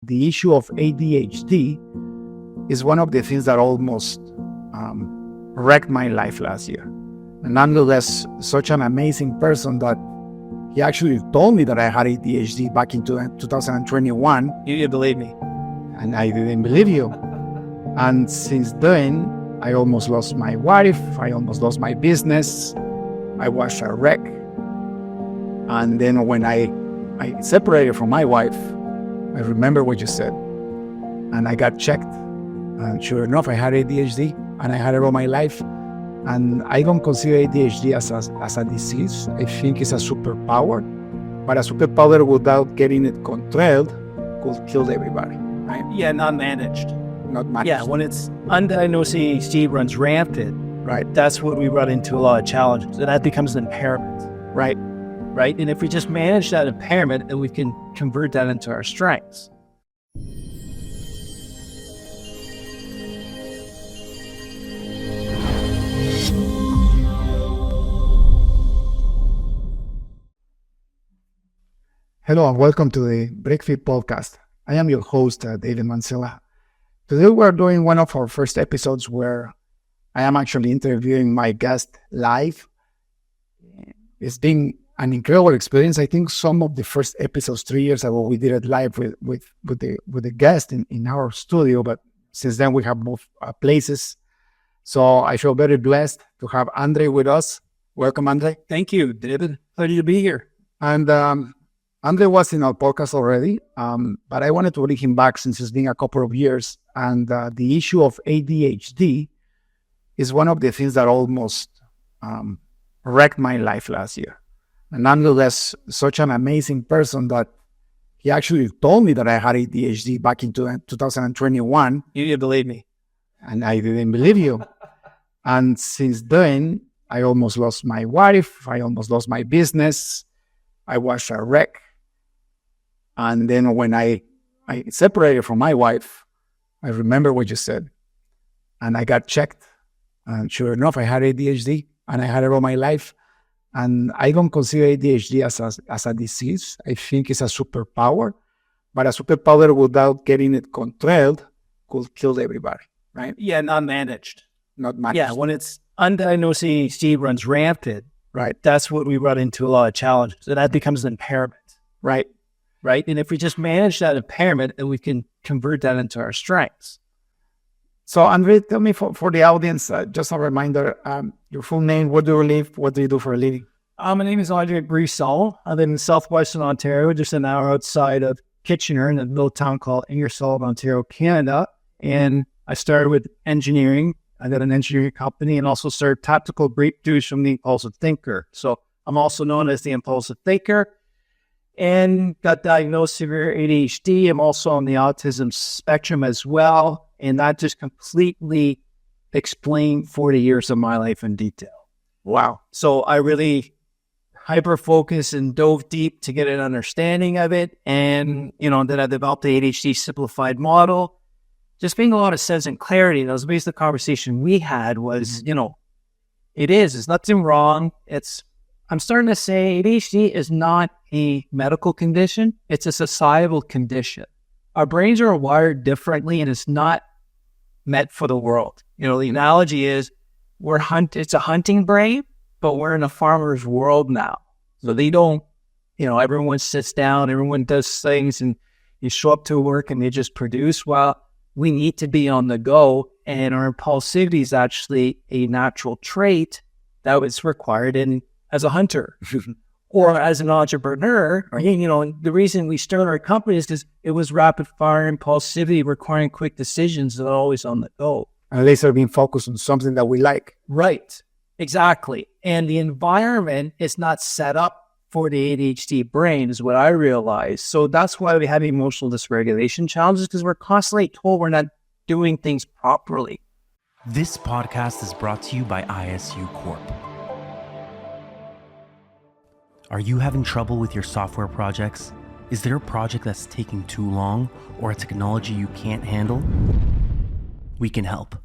The issue of ADHD is one of the things that almost wrecked my life last year. And nonetheless, such an amazing person that he actually told me that I had ADHD back in 2021. You didn't believe me. And I didn't believe you. And since then, I almost lost my wife. I almost lost my business. I was a wreck. And then when I separated from my wife, I remember what you said. And I got checked. And sure enough, I had ADHD. And I had it all my life. And I don't consider ADHD as a disease. I think it's a superpower. But a superpower without getting it controlled could kill everybody, right? Yeah, not managed. Not managed. Yeah, when it's undiagnosed ADHD runs rampant, right? That's when we run into a lot of challenges. And that becomes an impairment. Right. Right? And if we just manage that impairment, then we can convert that into our strengths. Hello and welcome to the Breakfree Podcast. I am your host, David Mansilla. Today we're doing one of our first episodes where I am actually interviewing my guest live. It's been an incredible experience. I think some of the first episodes 3 years ago, we did it live with the guest in our studio, but since then we have moved places. So I feel very blessed to have Andre with us. Welcome, Andre. Thank you, David. Pleasure to be here. And Andre was in our podcast already, but I wanted to bring him back since it's been a couple of years. And the issue of ADHD is one of the things that almost wrecked my life last year. And nonetheless, such an amazing person that he actually told me that I had ADHD back in 2021. You didn't believe me. And I didn't believe you. And since then, I almost lost my wife. I almost lost my business. I was a wreck. And then when I separated from my wife, I remember what you said. And I got checked. And sure enough, I had ADHD. And I had it all my life. And I don't consider ADHD as a disease. I think it's a superpower. But a superpower without getting it controlled could kill everybody, right? Yeah, not managed. Not managed. Yeah, when it's undiagnosed ADHD runs rampant, right? That's when we run into a lot of challenges. And that becomes an impairment. Right. Right? And if we just manage that impairment, then we can convert that into our strengths. So, Andre, tell me for the audience, just a reminder, your full name, where do you live, what do you do for a living? My name is Andre Brisson. I live in southwestern Ontario, just an hour outside of Kitchener in a little town called Ingersoll, Ontario, Canada. And I started with engineering. I got an engineering company and also started tactical breakthroughs from the impulsive thinker. So I'm also known as the impulsive thinker and got diagnosed severe ADHD. I'm also on the autism spectrum as well. And that just completely explained 40 years of my life in detail. Wow. So I really hyper-focused and dove deep to get an understanding of it. And, then I developed the ADHD simplified model. Just being a lot of sense and clarity. That was basically the conversation we had was, there's nothing wrong. I'm starting to say ADHD is not a medical condition. It's a societal condition. Our brains are wired differently and it's not meant for the world. The analogy is it's a hunting brain, but we're in a farmer's world now. So they don't, everyone sits down, everyone does things and you show up to work and they just produce. Well, we need to be on the go, and our impulsivity is actually a natural trait that was required as a hunter or as an entrepreneur. The reason we started our company is because it was rapid fire impulsivity requiring quick decisions and always on the go. And later being focused on something that we like. Right, exactly. And the environment is not set up for the ADHD brain is what I realized. So that's why we have emotional dysregulation challenges, because we're constantly told we're not doing things properly. This podcast is brought to you by ISU Corp. Are you having trouble with your software projects? Is there a project that's taking too long or a technology you can't handle? We can help.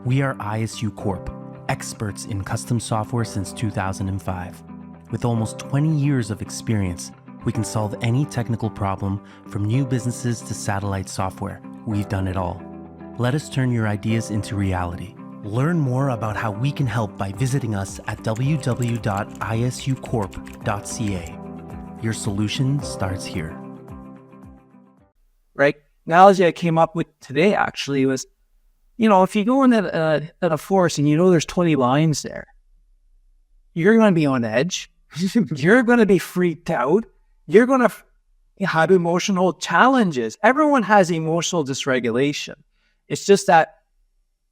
We are ISU Corp, experts in custom software since 2005. With almost 20 years of experience, We can solve any technical problem, from new businesses to satellite software. We've done it all. Let us turn your ideas into reality. Learn more about how we can help by visiting us at www.isucorp.ca. Your solution starts here. Right? Analogy I came up with today actually was, if you go in at a forest and there's 20 lions there, you're going to be on edge. You're going to be freaked out. You're going to have emotional challenges. Everyone has emotional dysregulation. It's just that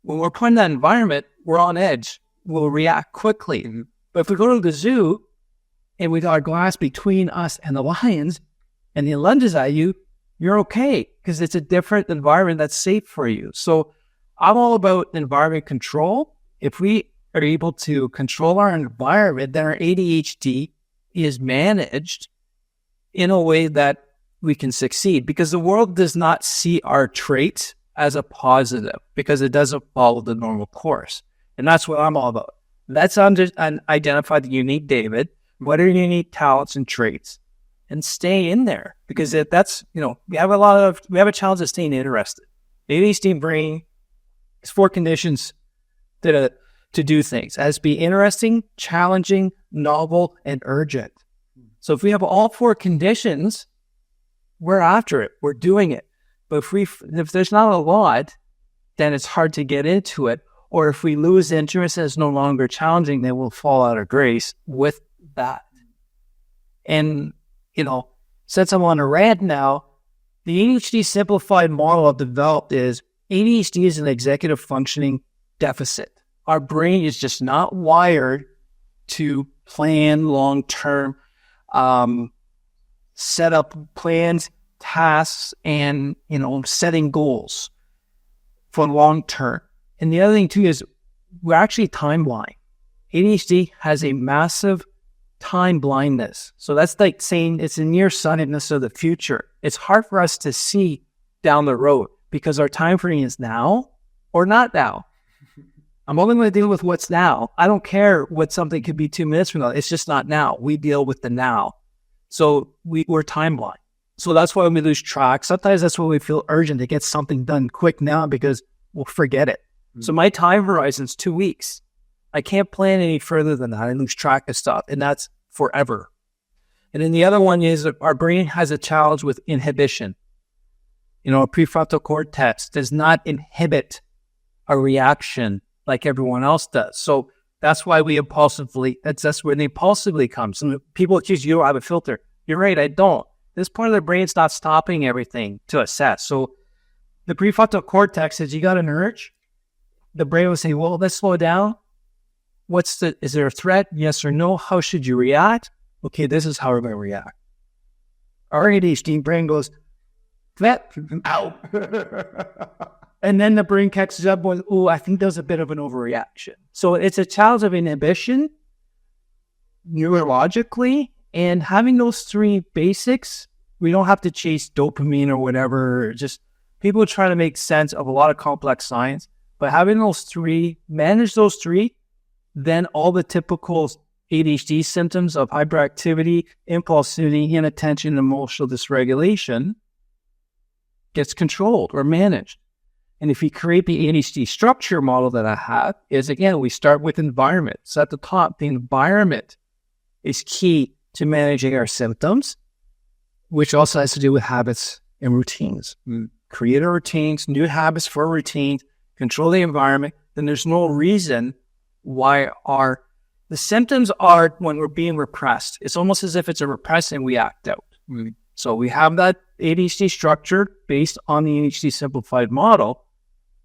when we're put in that environment, we're on edge. We'll react quickly. Mm-hmm. But if we go to the zoo and we got a glass between us and the lions and it lunges at you, you're okay because it's a different environment that's safe for you. So I'm all about environment control. If we are able to control our environment, then our ADHD is managed in a way that we can succeed, because the world does not see our traits as a positive because it doesn't follow the normal course. And that's what I'm all about. Let's identify the unique David. What are your unique talents and traits? And stay in there, because we have a challenge of staying interested. The ADHD brain is 4 conditions to do things: as be interesting, challenging, novel, and urgent. So if we have all 4 conditions, we're after it, we're doing it. But if there's not a lot, then it's hard to get into it. Or if we lose interest and it's no longer challenging, then we'll fall out of grace with that. And since I'm on a rant now, the ADHD simplified model I've developed is ADHD is an executive functioning deficit. Our brain is just not wired to plan long-term, set up plans, tasks, and, setting goals for long-term. And the other thing too is we're actually time blind. ADHD has a massive time blindness. So that's like saying it's a nearsightedness of the future. It's hard for us to see down the road because our time frame is now or not now. I'm only going to deal with what's now. I don't care what something could be 2 minutes from now. It's just not now. We deal with the now. So we're time blind. So that's why we lose track. Sometimes that's why we feel urgent to get something done quick now, because we'll forget it. Mm-hmm. So my time horizon is 2 weeks. I can't plan any further than that. I lose track of stuff, and that's forever. And then the other one is our brain has a challenge with inhibition. Our prefrontal cortex does not inhibit a reaction like everyone else does. So that's why that's where the impulsively comes. And people accuse you, I have a filter. You're right, I don't. This part of the brain's not stopping everything to assess. So the prefrontal cortex says, you got an urge? The brain will say, well, let's slow down. Is there a threat? Yes or no? How should you react? Okay, this is how we're going to react. Our ADHD brain goes, threat, out. And then the brain catches up with, I think there's a bit of an overreaction. So it's a challenge of inhibition, neurologically, and having those 3 basics. We don't have to chase dopamine or whatever. Just people try to make sense of a lot of complex science. But having those 3, manage those 3, then all the typical ADHD symptoms of hyperactivity, impulsivity, inattention, emotional dysregulation gets controlled or managed. And if you create the ADHD structure model that I have, is again, we start with environment. So at the top, the environment is key to managing our symptoms, which also has to do with habits and routines. Create our routines, new habits for routines, control the environment. Then there's no reason why the symptoms are when we're being repressed. It's almost as if it's a repress and we act out. So we have that ADHD structure based on the ADHD simplified model.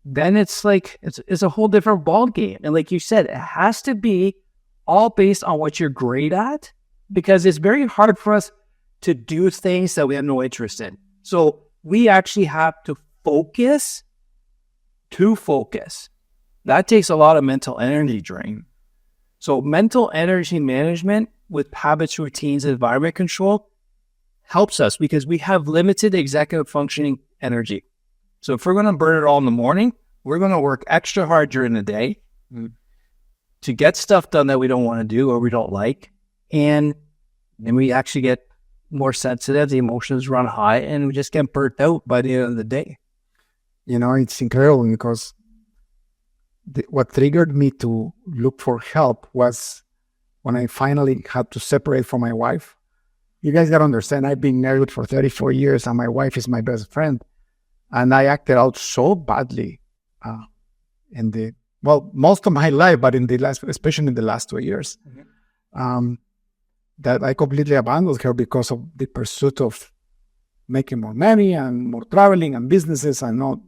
Then it's like, it's a whole different ball game. And like you said, it has to be all based on what you're great at, because it's very hard for us to do things that we have no interest in. So we actually have to focus. That takes a lot of mental energy drain. So mental energy management with habits, routines, and environment control helps us because we have limited executive functioning energy. So if we're going to burn it all in the morning, we're going to work extra hard during the day to get stuff done that we don't want to do or we don't like. And then we actually get more sensitive, the emotions run high, and we just get burnt out by the end of the day. It's incredible because what triggered me to look for help was when I finally had to separate from my wife. You guys gotta understand, I've been married for 34 years and my wife is my best friend. And I acted out so badly most of my life, but especially in the last 2 years, that I completely abandoned her because of the pursuit of making more money and more traveling and businesses and not,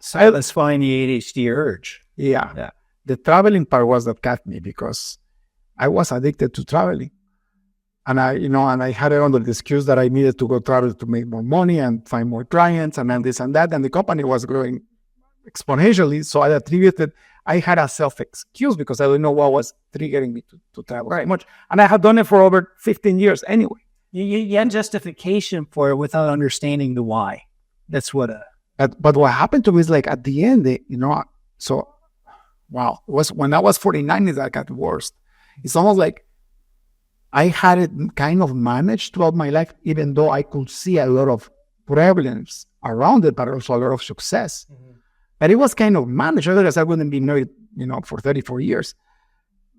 satisfying the ADHD urge. Yeah. The traveling part was that got me because I was addicted to traveling. And I had it under the excuse that I needed to go travel to make more money and find more clients and then this and that. And the company was growing exponentially. So I had a self-excuse because I didn't know what was triggering me to travel so much. And I had done it for over 15 years anyway. You had justification for it without understanding the why. That's what... But what happened to me is like at the end, it was when I was 49, that got worse. It's almost like I had it kind of managed throughout my life, even though I could see a lot of problems around it, but also a lot of success. Mm-hmm. But it was kind of managed, otherwise I wouldn't be married, for 34 years.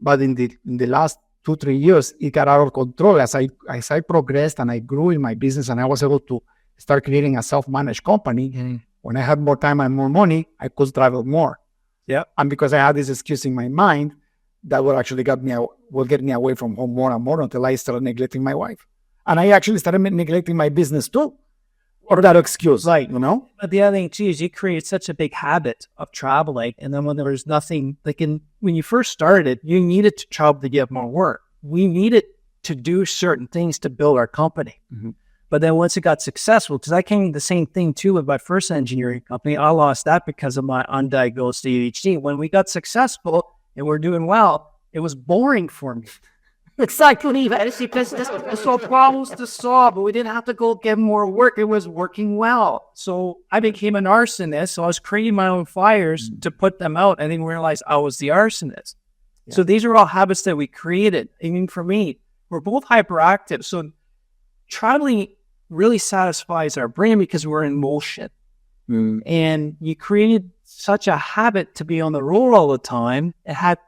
But in the last 2-3 years, it got out of control as I progressed and I grew in my business and I was able to start creating a self-managed company. Mm-hmm. When I had more time and more money, I could travel more. Yeah. And because I had this excuse in my mind, that would actually get me away from home more and more until I started neglecting my wife. And I actually started neglecting my business too. Or that excuse, But the other thing too is you create such a big habit of traveling. And then when there was nothing, when you first started, you needed to travel to get more work. We needed to do certain things to build our company. Mm-hmm. But then once it got successful, because I came to the same thing too with my first engineering company, I lost that because of my undiagnosed ADHD. When we got successful and we're doing well, it was boring for me. Exactly. Because there's no problems to solve, but we didn't have to go get more work. It was working well. So I became an arsonist. So I was creating my own fires to put them out. I didn't realize I was the arsonist. Yeah. So these are all habits that we created. I mean, for me, we're both hyperactive. So traveling really satisfies our brain because we're in motion. And you created such a habit to be on the road all the time. It had,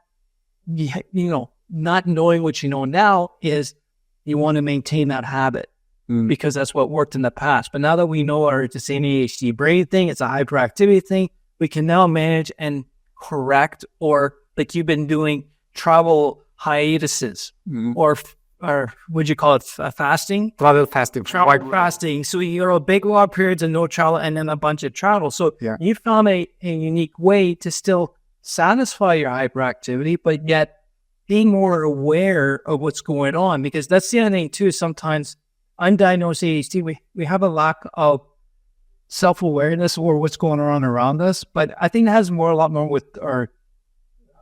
not knowing what you know now is you want to maintain that habit because that's what worked in the past. But now that we know it's an ADHD brain thing, it's a hyperactivity thing, we can now manage and correct, or like you've been doing travel hiatuses or would you call it fasting? Travel fasting. Travel fasting. So you're big long periods of no travel and then a bunch of travel. So you found a unique way to still satisfy your hyperactivity, but yet being more aware of what's going on, because that's the other thing too. Sometimes undiagnosed ADHD, we have a lack of self-awareness or what's going on around us. But I think it has a lot more with our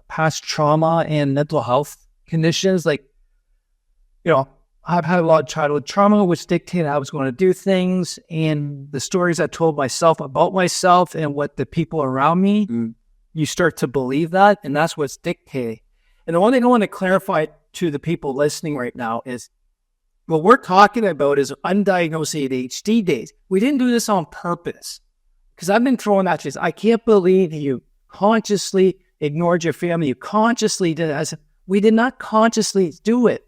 past trauma and mental health conditions. Like, I've had a lot of childhood trauma, which dictated how I was going to do things, and the stories I told myself about myself and what the people around me, you start to believe that, and that's what's dictating. And the one thing I want to clarify to the people listening right now is what we're talking about is undiagnosed ADHD days. We didn't do this on purpose, because I've been throwing at you. I can't believe you consciously ignored your family. You consciously did it. I said, we did not consciously do it.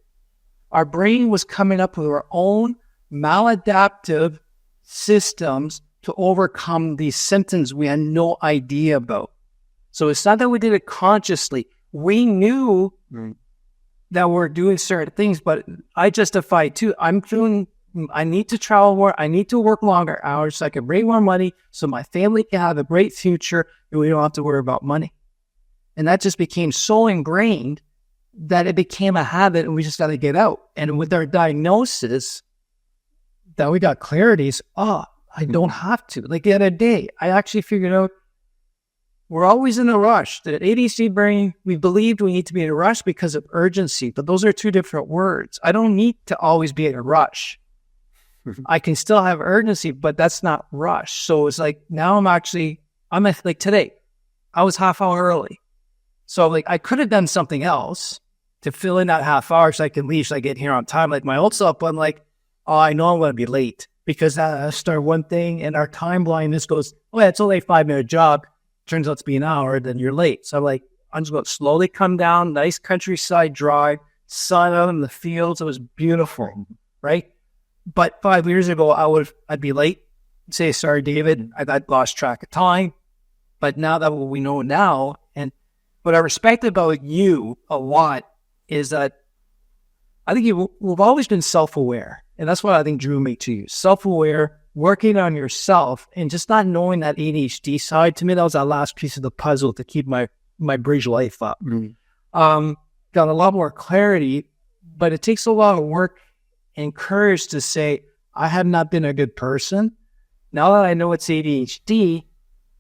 Our brain was coming up with our own maladaptive systems to overcome these symptoms we had no idea about. So it's not that we did it consciously. We knew that we're doing certain things, but I justify too. I need to travel more. I need to work longer hours so I can bring more money so my family can have a great future and we don't have to worry about money. And that just became so ingrained that it became a habit and we just got to get out. And with our diagnosis, that we got clarity is, I don't have to. Like the other day, I actually figured out we're always in a rush. The ADHD brain, we believed we need to be in a rush because of urgency, but those are two different words. I don't need to always be in a rush. I can still have urgency, but that's not rush. So it's like, now I'm like today, I was half hour early. So like I could have done something else to fill in that half hour so I can leave, so I get here on time like my old self. But I'm like, oh, I know I'm going to be late because I start one thing and our timeline, this goes, oh, yeah, it's only a 5-minute job. Turns out to be an hour, then you're late. So I'm just going to slowly come down, nice countryside drive, sun out in the fields. It was beautiful, right? But 5 years ago, I'd be late. Say, sorry, David, I'd lost track of time. But now that what we know now, and what I respect about you a lot is that I think we've always been self-aware. And that's what I think drew me to you. Self-aware, working on yourself, and just not knowing that ADHD side. To me, that was that last piece of the puzzle to keep my bridge life up. Got a lot more clarity, but it takes a lot of work and courage to say, I have not been a good person. Now that I know it's ADHD,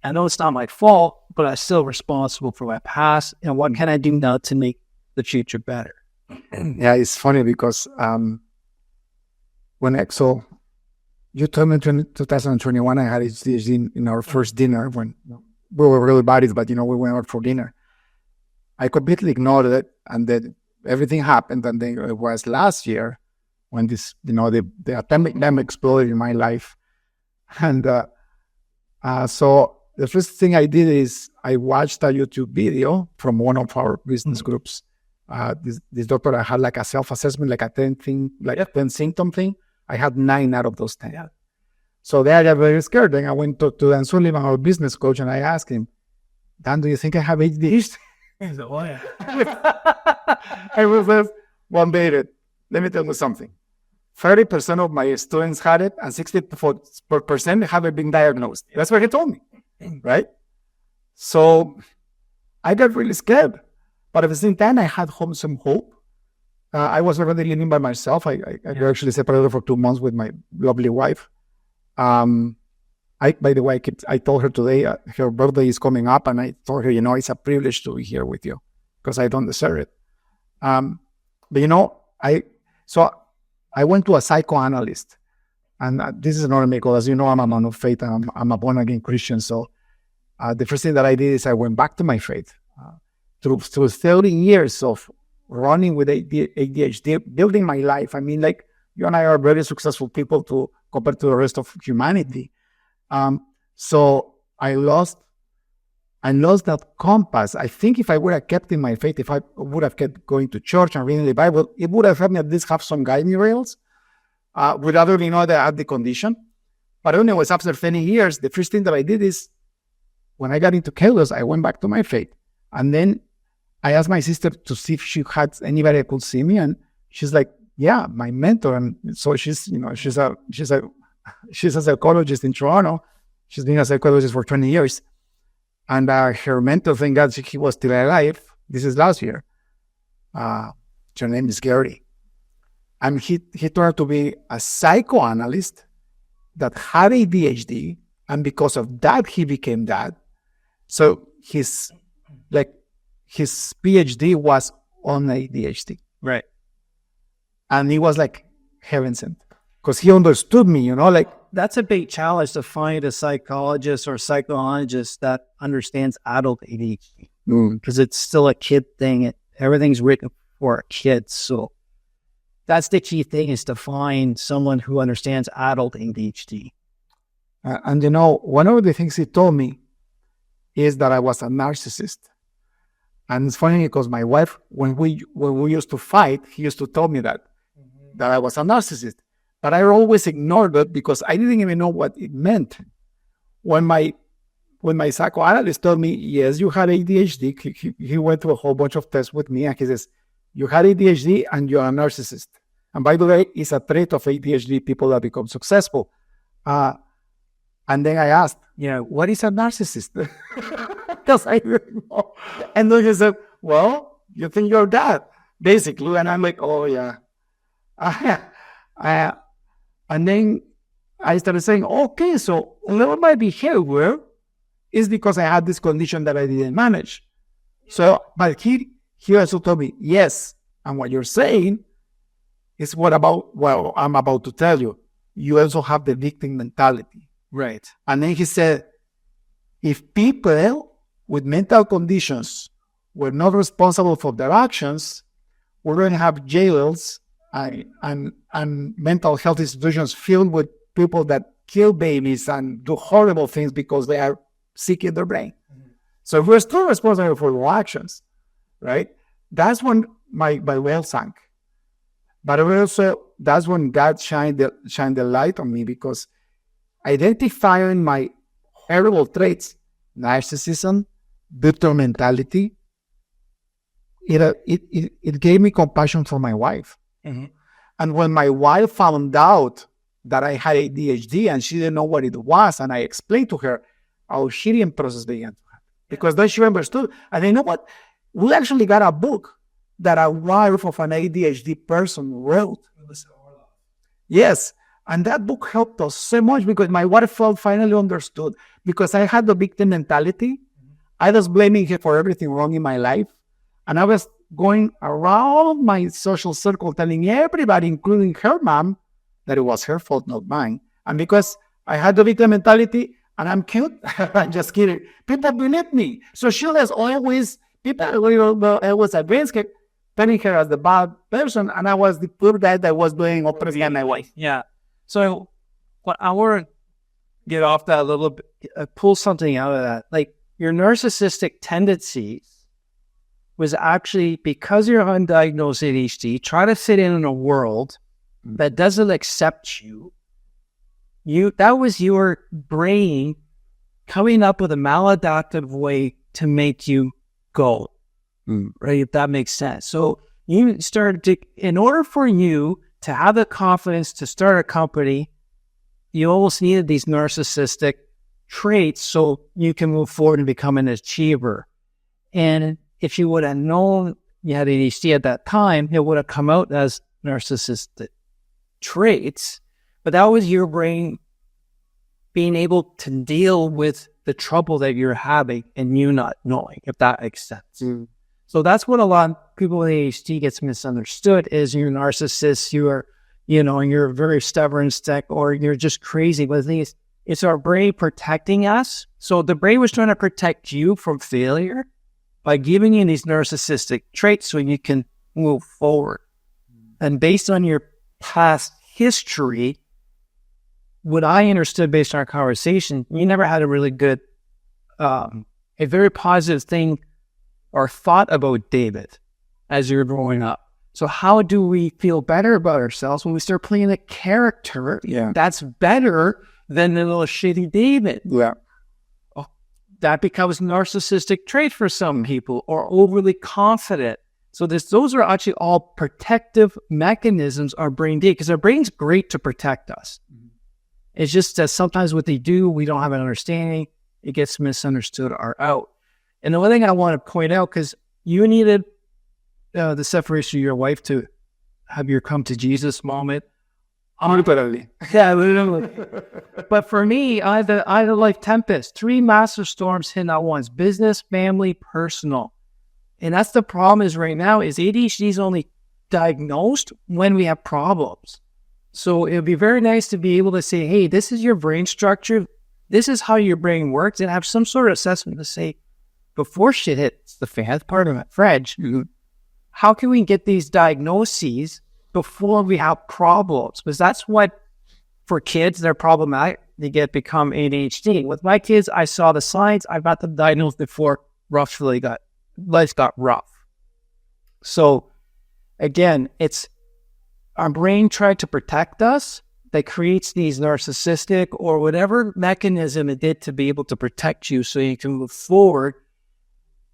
I know it's not my fault, but I'm still responsible for my past. And what can I do now to make the future better? Yeah, it's funny because so you told me in 2021 I had ADHD in our first dinner when we were really buddies, but we went out for dinner. I completely ignored it, and then everything happened, and then it was last year when this, the atomic exploded in my life. And so the first thing I did is I watched a YouTube video from one of our business groups. This doctor, I had like a self-assessment, like a 10 symptom thing. I had 9 out of those 10. Yeah. So there I got very scared. Then I went to Dan Sullivan, our business coach, and I asked him, Dan, do you think I have ADHD? He said, oh, yeah. I was like, well, David, let me tell you something. 30% of my students had it, and 64% haven't been diagnosed. That's what he told me, right? So I got really scared. But at the same time, I had some hope. I was already living by myself. I actually separated for 2 months with my lovely wife. By the way, I told her today, her birthday is coming up, and I told her, it's a privilege to be here with you because I don't deserve it. But I went to a psychoanalyst, and this is another miracle. As you know, I'm a man of faith, and I'm a born-again Christian. So the first thing that I did is I went back to my faith. Through 30 years of running with ADHD, building my life. I mean, like, you and I are very successful people compared to the rest of humanity. So I lost that compass. I think if I would have kept in my faith, if I would have kept going to church and reading the Bible, it would have helped me at least have some guiding rails without really know that I had the condition. But anyways, after 20 years, the first thing that I did is when I got into chaos, I went back to my faith. And then I asked my sister to see if she had anybody that could see me, and she's like, "Yeah, my mentor." And so she's a psychologist in Toronto. She's been a psychologist for 20 years, and her mentor, thank God, he was still alive. This is last year. Her name is Gary, and he turned out to be a psychoanalyst that had ADHD, and because of that, he became that. So his PhD was on ADHD. Right. And he was like heaven sent because he understood me, That's a big challenge to find a psychologist or psychologist that understands adult ADHD because it's still a kid thing. Everything's written for kids. So that's the key thing, is to find someone who understands adult ADHD. And one of the things he told me is that I was a narcissist. And it's funny because my wife, when we used to fight, he used to tell me that I was a narcissist. But I always ignored it because I didn't even know what it meant. When my psychoanalyst told me, yes, you had ADHD, he went through a whole bunch of tests with me, and he says, you had ADHD and you're a narcissist. And by the way, it's a trait of ADHD people that become successful. And then I asked, what is a narcissist? Because I didn't know. And then he said, well, you think you're that, basically. And I'm like, oh, yeah. And then I started saying, okay, so a little of my behavior is because I had this condition that I didn't manage. So, but he also told me, yes, and what you're saying is I'm about to tell you. You also have the victim mentality. Right. And then he said, if people with mental conditions were not responsible for their actions, we're going to have jails and mental health institutions filled with people that kill babies and do horrible things because they are sick in their brain. So we're still responsible for our actions, right? That's when my well sank. But also, that's when God shined the light on me, because identifying my horrible traits, narcissism, victim mentality, it gave me compassion for my wife. Mm-hmm. And when my wife found out that I had ADHD and she didn't know what it was, and I explained to her, our healing process began to happen. Because then she understood. And you know what? We actually got a book that a wife of an ADHD person wrote. Yes. And that book helped us so much, because my wife felt finally understood. Because I had the victim mentality. I was blaming her for everything wrong in my life. And I was going around my social circle telling everybody, including her mom, that it was her fault, not mine. And because I had the victim mentality, and I'm cute, I'm just kidding, people believe me. So she was always, people always against her, telling her as the bad person, and I was the poor guy that was doing opposite in my way. Yeah. So what I want to get off that a little bit, pull something out of that. Like, your narcissistic tendencies was actually because you're undiagnosed ADHD, try to fit in a world that doesn't accept you. That was your brain coming up with a maladaptive way to make you go, right? If that makes sense. So you started to, in order for you to have the confidence to start a company, you almost needed these narcissistic traits so you can move forward and become an achiever. And if you would have known you had ADHD at that time, it would have come out as narcissistic traits. But that was your brain being able to deal with the trouble that you're having and you not knowing, if that makes sense. So that's what a lot of people with ADHD gets misunderstood, is you're a narcissist, you're a very stubborn stick, or you're just crazy. But the thing is, it's our brain protecting us. So the brain was trying to protect you from failure by giving you these narcissistic traits so you can move forward. And based on your past history, what I understood based on our conversation, you never had a really good, a very positive thing or thought about David as you were growing up. So how do we feel better about ourselves when we start playing a character that's better than the little shitty David? Yeah. Oh, that becomes narcissistic trait for some people, or overly confident. So those are actually all protective mechanisms our brain did, because our brain's great to protect us. It's just that sometimes what they do, we don't have an understanding. It gets misunderstood or out. And the one thing I want to point out, because you needed the separation of your wife to have your come to Jesus moment. Literally. Yeah, literally. But for me, I had a life tempest. 3 massive storms hitting at once: business, family, personal. And that's the problem is right now is ADHD is only diagnosed when we have problems. So it would be very nice to be able to say, hey, this is your brain structure. This is how your brain works, and have some sort of assessment to say, before shit hits the fan, part of it, Fred, how can we get these diagnoses before we have problems? Because that's what, for kids, they're problematic. They become ADHD. With my kids, I saw the signs. I got them diagnosed before life got rough. So again, it's our brain tried to protect us. That creates these narcissistic or whatever mechanism it did to be able to protect you so you can move forward.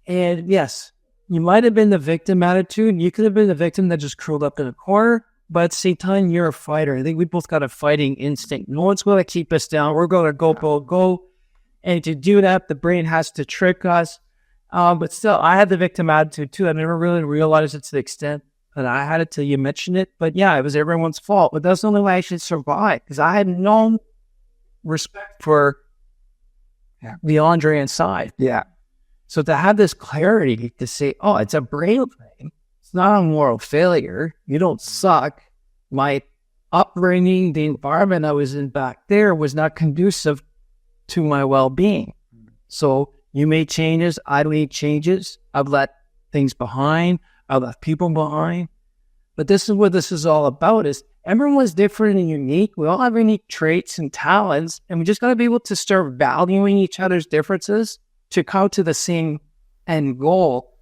And yes, you might have been the victim attitude. You could have been the victim that just curled up in a corner. But at the same time, you're a fighter. I think we both got a fighting instinct. No one's going to keep us down. We're going to go. And to do that, the brain has to trick us. But still, I had the victim attitude too. I never really realized it to the extent that I had it till you mentioned it. But yeah, it was everyone's fault. But that's the only way I should survive, because I had no respect for the Andre inside. Yeah. So to have this clarity to say, oh, it's a brain thing. It's not a moral failure. You don't suck. My upbringing, the environment I was in back there was not conducive to my well-being. So you made changes. I made changes. I've left things behind. I left people behind. But this is what this is all about, is everyone's different and unique. We all have unique traits and talents, and we just got to be able to start valuing each other's differences to come to the same end goal.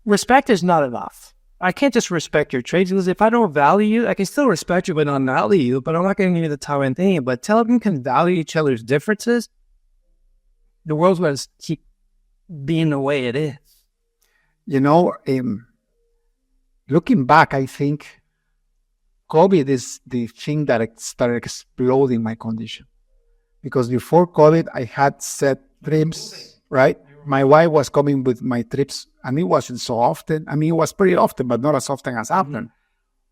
Respect is not enough. I can't just respect your traits, because if I don't value you, I can still respect you but not value you, but I'm not going to give you the time and thing. But tell them you can value each other's differences, the world's going to keep being the way it is. You know, looking back, I think COVID is the thing that started exploding my condition. Because before COVID, I had set trips, right? My wife was coming with my trips, and it wasn't so often. I mean, it was pretty often, but not as often as after.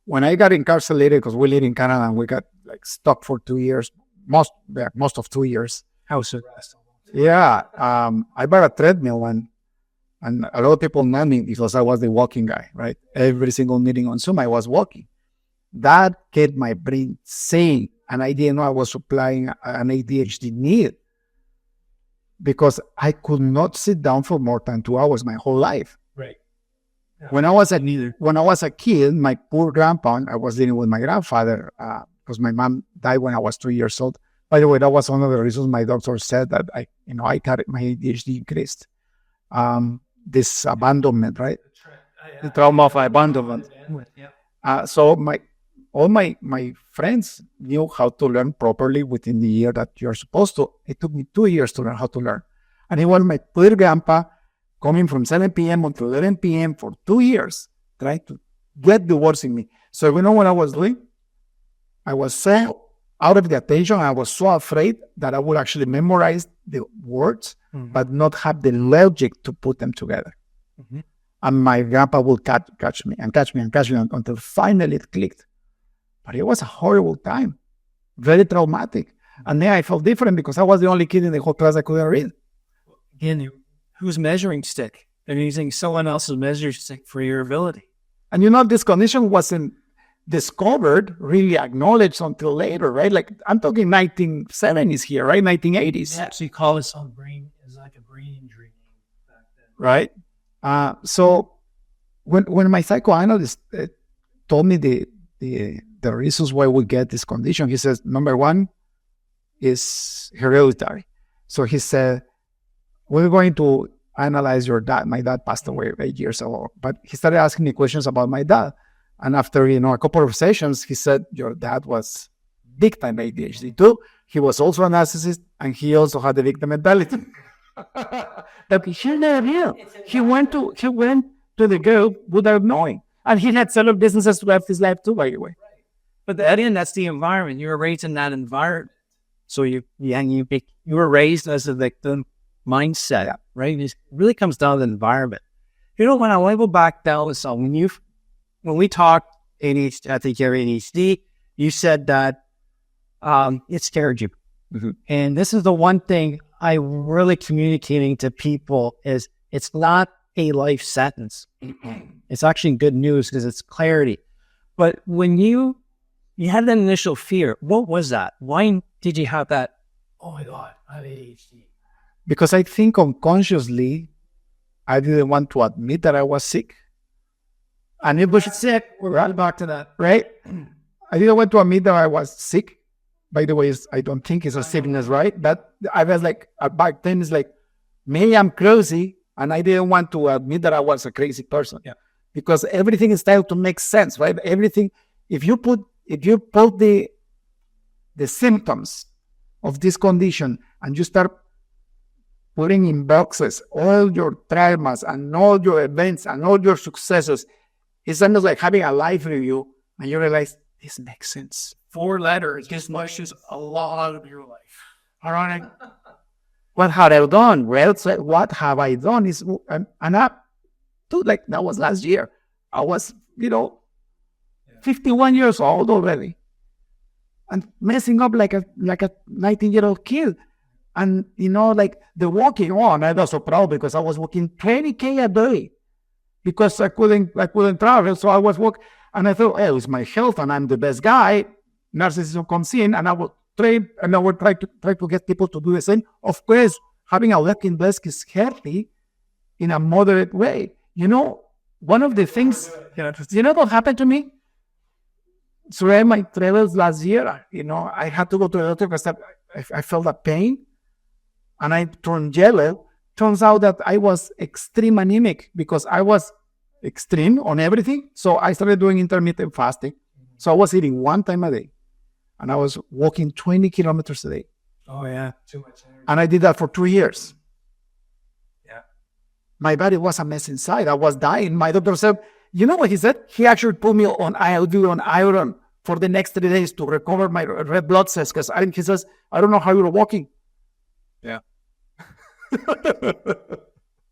When I got incarcerated, because we live in Canada, and we got like stuck for 2 years, most of 2 years. House arrest. Yeah, I bought a treadmill, and a lot of people know me because I was the walking guy, right? Every single meeting on Zoom, I was walking. That kept my brain sane, and I didn't know I was supplying an ADHD need, because I could not sit down for more than 2 hours my whole life. Right. Yeah. When I was a kid, my poor grandpa, I was living with my grandfather because my mom died when I was 2 years old. By the way, that was one of the reasons my doctor said that I carried my ADHD increased. This abandonment, right? The trauma of abandonment. So all my friends knew how to learn properly within the year that you're supposed to. It took me 2 years to learn how to learn. And it was my poor grandpa coming from 7 p.m. until 11 p.m. for 2 years, trying to get the words in me. So you know what I was doing? I was so out of the attention. I was so afraid that I would actually memorize the words, but not have the logic to put them together. And my grandpa would catch me until finally it clicked. But it was a horrible time, very traumatic. And then I felt different because I was the only kid in the whole class that couldn't read. Again, whose measuring stick? They're using someone else's measuring stick for your ability. And you know, this condition wasn't discovered, really acknowledged until later, right? Like, I'm talking 1970s here, right? 1980s. Yeah, so you call this on brain, is like a brain injury back then. Right? So when my psychoanalyst told me the reasons why we get this condition, he says, number one is hereditary. So he said, we're going to analyze your dad. My dad passed away 8 years ago, but he started asking me questions about my dad. And after, a couple of sessions, he said, your dad was big time ADHD too. He was also a narcissist, and he also had the victim mentality. That he never knew. He went to the girl without knowing. And he had several businesses left his life too, by the way. But at the end, that's the environment. You were raised in that environment. So you were raised as a victim mindset, right? It really comes down to the environment. When I go back down to something, when we talked ADHD, I think you're ADHD, you said that it scared you. And this is the one thing I'm really communicating to people is it's not a life sentence. It's actually good news because it's clarity. But when you had that initial fear, what was that? Why did you have that? Oh my God, I have ADHD. Because I think unconsciously, I didn't want to admit that I was sick. And it was sick. We're right back to that. Right? I didn't want to admit that I was sick. By the way, I don't think it's a sickness, right? But I was like, back then, it's like, maybe I'm crazy. And I didn't want to admit that I was a crazy person. Yeah. Because everything is starting to make sense, right? Everything, if you put the symptoms of this condition and you start putting in boxes all your traumas and all your events and all your successes, it's almost like having a life review, and you realize this makes sense. 4 letters just mushes a lot of your life. All right. What have I done? Well, what have I done is, and I, dude, like that was last year. I was, 51 years old already, and messing up like a 19-year-old kid. And like the walking on, I was so proud because I was walking 20K a day because I couldn't travel. So I was walking, and I thought, hey, it's my health, and I'm the best guy. Narcissism comes in, and I will train, and I will try to get people to do the same. Of course, having a walking desk is healthy in a moderate way. one of the things, what happened to me? Throughout my travels last year, I had to go to the doctor because I felt a pain and I turned yellow. Turns out that I was extreme anemic because I was extreme on everything. So I started doing intermittent fasting. So I was eating 1 time a day and I was walking 20 kilometers a day. Oh, yeah. Too much energy. And I did that for 2 years. Yeah. My body was a mess inside. I was dying. My doctor said, you know what he said? He actually put me on IV on iron for the next 3 days to recover my red blood cells because he says, I don't know how you're walking. Yeah.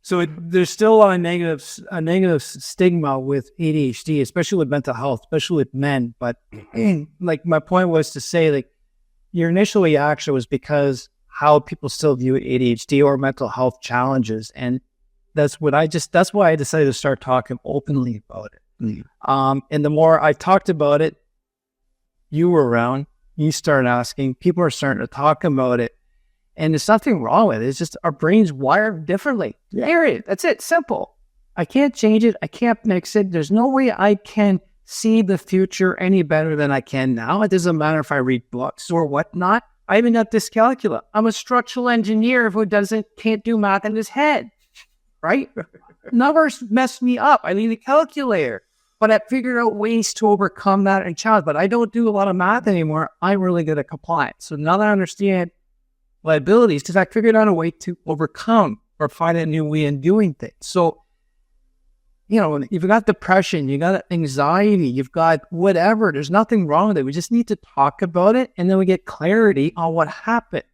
So there's still a lot of negative stigma with ADHD, especially with mental health, especially with men. But like my point was to say, like, your initial reaction was because how people still view ADHD or mental health challenges, and that's why I decided to start talking openly about it. And the more I talked about it, you were around, you started asking, people are starting to talk about it. And there's nothing wrong with it. It's just our brains wired differently. Period. That's it. Simple. I can't change it. I can't mix it. There's no way I can see the future any better than I can now. It doesn't matter if I read books or whatnot. I even got dyscalculia. I'm a structural engineer who can't do math in his head. Right? Numbers mess me up. I need a calculator. But I figured out ways to overcome that and challenge. But I don't do a lot of math anymore. I'm really good at compliance. So now that I understand my abilities, because I figured out a way to overcome or find a new way in doing things. So, you've got depression, you got anxiety, you've got whatever. There's nothing wrong with it. We just need to talk about it, and then we get clarity on what happened.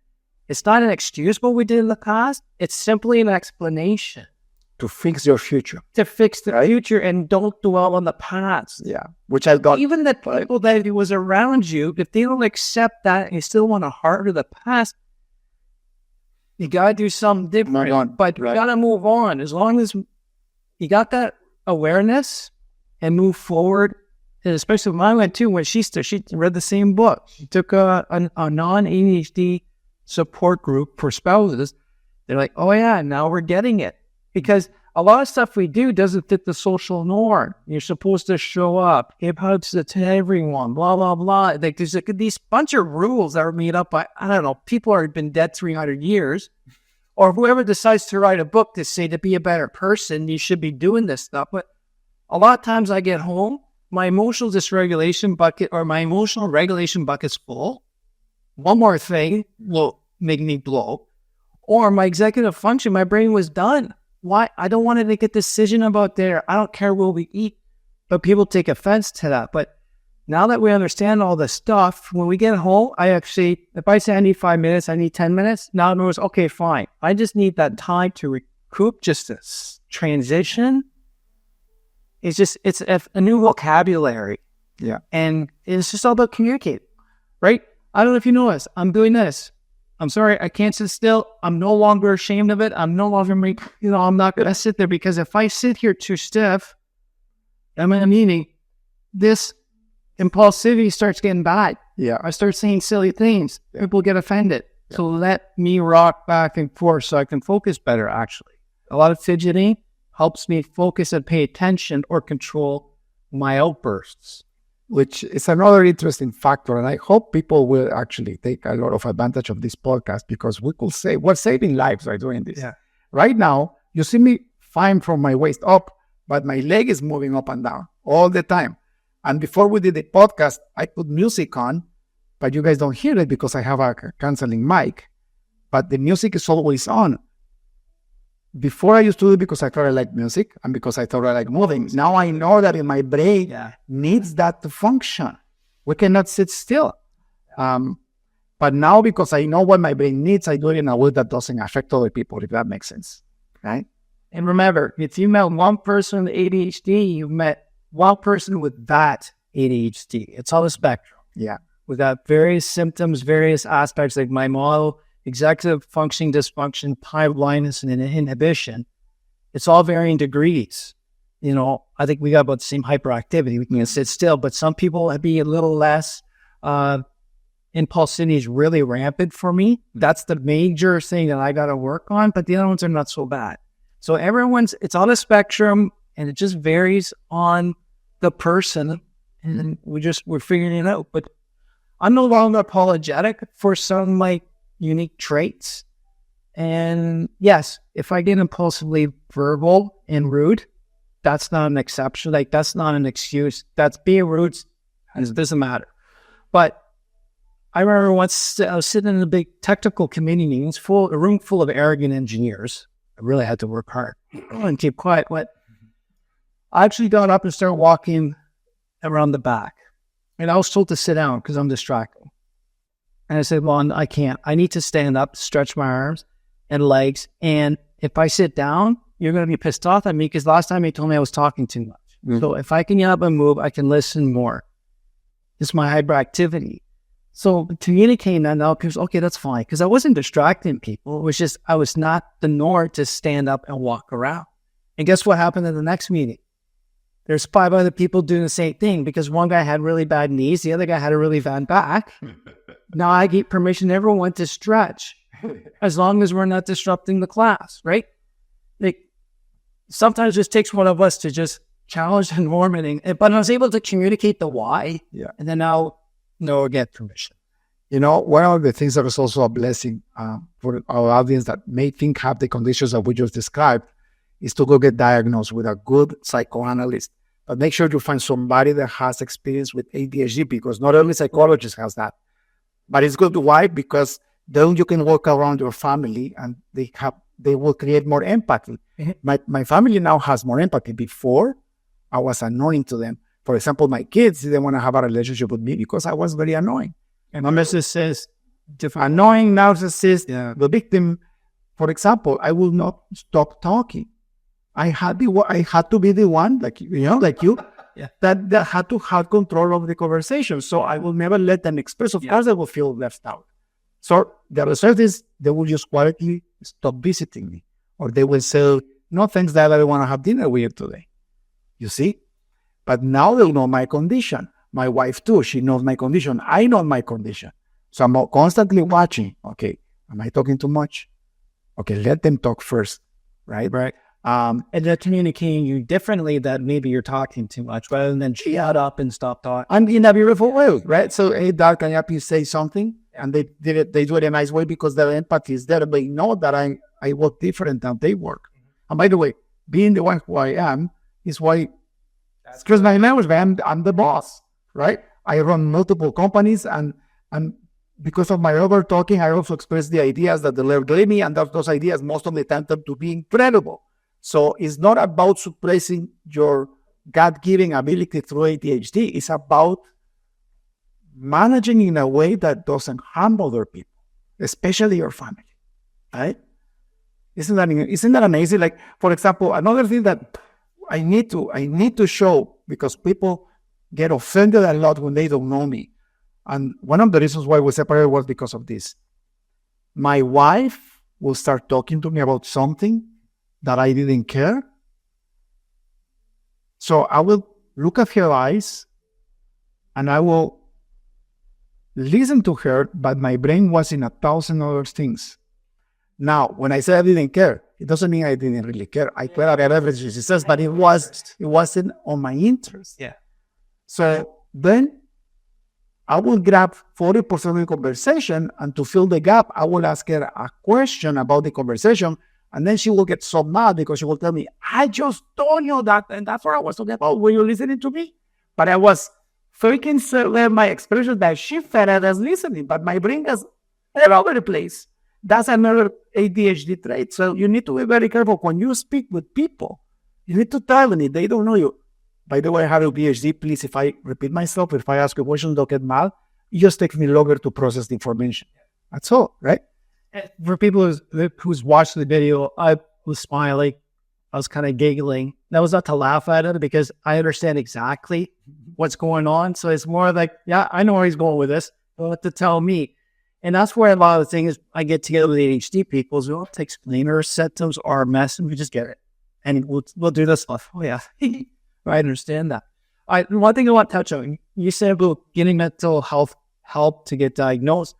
It's not an excuse what we did in the past. It's simply an explanation. To fix your future. To fix the future and don't dwell on the past. Yeah, which I got. Even the people that was around you, if they don't accept that and you still want to harbor the past, you got to do something different, but you got to move on. As long as you got that awareness and move forward, and especially when I went too, when she read the same book. She took a non-ADHD support group for spouses. They're like, oh yeah, now we're getting it. Because a lot of stuff we do doesn't fit the social norm. You're supposed to show up, give hugs to everyone, blah, blah, blah. Like there's these bunch of rules that are made up by, I don't know, people who have been dead 300 years, or whoever decides to write a book to say to be a better person, you should be doing this stuff. But a lot of times I get home, my emotional dysregulation bucket or my emotional regulation bucket's full. One more thing will make me blow. Or my executive function, my brain was done. Why? I don't want to make a decision about there. I don't care what we eat, but people take offense to that. But now that we understand all this stuff, when we get home, if I say I need 5 minutes, I need 10 minutes, now it knows, okay, fine. I just need that time to recoup, just this transition. It's a new vocabulary. Yeah. And it's just all about communicating, right? I don't know if you know this. I'm doing this. I'm sorry, I can't sit still. I'm no longer ashamed of it. I'm no longer I'm not going to sit there, because if I sit here too stiff, I'm in a meeting, this impulsivity starts getting bad. Yeah. I start saying silly things. People get offended. Yeah. So let me rock back and forth so I can focus better, actually. A lot of fidgeting helps me focus and pay attention or control my outbursts. Which is another interesting factor. And I hope people will actually take a lot of advantage of this podcast, because we could say we're saving lives by doing this. Yeah. Right now, you see me fine from my waist up, but my leg is moving up and down all the time. And before we did the podcast, I put music on, but you guys don't hear it because I have a canceling mic. But the music is always on. Before I used to do it because I thought I liked music and because I thought I liked moving. Now I know that in my brain needs that to function. We cannot sit still. But now, because I know what my brain needs, I do it in a way that doesn't affect other people, if that makes sense. Right? And remember, if you met one person with ADHD, you met one person with that ADHD. It's all a spectrum. Yeah. We got various symptoms, various aspects, like my model, executive functioning dysfunction, time blindness, and inhibition. It's all varying degrees. I think we got about the same hyperactivity. We can sit still, but some people would be a little less. Impulsivity is really rampant for me. That's the major thing that I got to work on, but the other ones are not so bad. So it's on a spectrum, and it just varies on the person, and we're figuring it out. But I'm no longer apologetic for some of my unique traits. And yes, if I get impulsively verbal and rude, that's not an exception. Like, that's not an excuse. That's being rude. It doesn't matter. But I remember once I was sitting in a big technical committee meeting, a room full of arrogant engineers. I really had to work hard and keep quiet. But I actually got up and started walking around the back. And I was told to sit down because I'm distracted. And I said, well, I can't. I need to stand up, stretch my arms and legs. And if I sit down, you're going to be pissed off at me because last time you told me I was talking too much. Mm-hmm. So if I can get up and move, I can listen more. It's my hyperactivity. So communicating that now, people say, okay, that's fine. Because I wasn't distracting people. It was just, I was not the norm to stand up and walk around. And guess what happened at the next meeting? There's 5 other people doing the same thing because one guy had really bad knees. The other guy had a really bad back. Now I give permission to everyone to stretch as long as we're not disrupting the class, right? Like, sometimes it just takes one of us to just challenge the norm. But I was able to communicate the why. Yeah. And then now get permission. One of the things that was also a blessing for our audience that may think have the conditions that we just described is to go get diagnosed with a good psychoanalyst. But make sure you find somebody that has experience with ADHD, because not only psychologists has that. But it's good. Why? Because then you can walk around your family and they will create more empathy. Mm-hmm. My family now has more empathy. Before, I was annoying to them. For example, my kids didn't want to have a relationship with me because I was very annoying. And my message says, annoying, narcissist, the victim. For example, I will not stop talking. I had to be the one, like you, yeah. that had to have control of the conversation. So I will never let them express. Of course, they will feel left out. So the result is they will just quietly stop visiting me, or they will say, "No, thanks, Dad, I don't want to have dinner with you today." You see, but now they'll know my condition. My wife too; she knows my condition. I know my condition, so I'm constantly watching. Okay, am I talking too much? Okay, let them talk first, right? Right. And they're communicating you differently that maybe you're talking too much rather than shut up and stop talking. And in a beautiful way, right? So, hey, Dad, can you please say something? And they do it in a nice way because their empathy is there. They know that I work different than they work. And by the way, being the one who I am is why, because my language, I'm the boss, right? I run multiple companies, and because of my over talking, I also express the ideas that the Lord gave me, and those ideas most of the time tend to be incredible. So it's not about suppressing your God-given ability through ADHD. It's about managing in a way that doesn't harm other people, especially your family, right? Isn't that amazing? Like, for example, another thing that I need to show, because people get offended a lot when they don't know me. And one of the reasons why we separated was because of this. My wife will start talking to me about something that I didn't care. So I will look at her eyes and I will listen to her, but my brain was in 1,000 other things. Now, when I say I didn't care, it doesn't mean I didn't really care. I cared about everything she says, but it wasn't on my interest. Yeah. So then I will grab 40% of the conversation, and to fill the gap, I will ask her a question about the conversation. And then she will get so mad because she will tell me, I just told you that, and that's what I was talking about. Were you listening to me? But I was freaking certain my expression that she felt as listening, but my brain is all over the place. That's another ADHD trait. So you need to be very careful when you speak with people. You need to tell them if they don't know you. By the way, I have ADHD. Please, if I repeat myself, if I ask a question, don't get mad. It just takes me longer to process the information. That's all, right? For people who's watched the video, I was smiling. I was kind of giggling. That was not to laugh at it because I understand exactly what's going on. So it's more like, yeah, I know where he's going with this. But to tell me. And that's where a lot of the things I get together with ADHD people is we don't have to explain our symptoms or mess, and we just get it. And we'll do this stuff. Oh, yeah. I understand that. One thing I want to touch on, you said about getting mental health help to get diagnosed.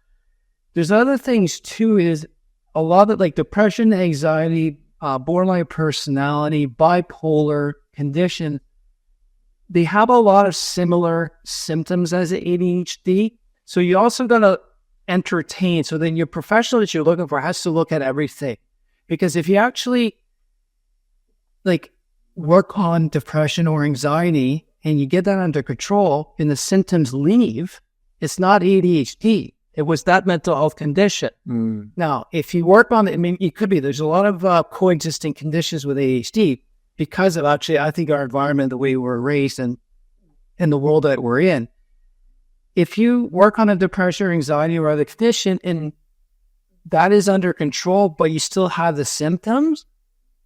There's other things too, is a lot of like depression, anxiety, borderline personality, bipolar condition, they have a lot of similar symptoms as ADHD. So you also got to entertain. So then your professional that you're looking for has to look at everything. Because if you actually like work on depression or anxiety and you get that under control and the symptoms leave, it's not ADHD. It was that mental health condition. Now, if you work on it, I mean, it could be, there's a lot of coexisting conditions with ADHD because of actually, I think our environment, the way we were raised and the world that we're in. If you work on a depression or anxiety or other condition and that is under control, but you still have the symptoms,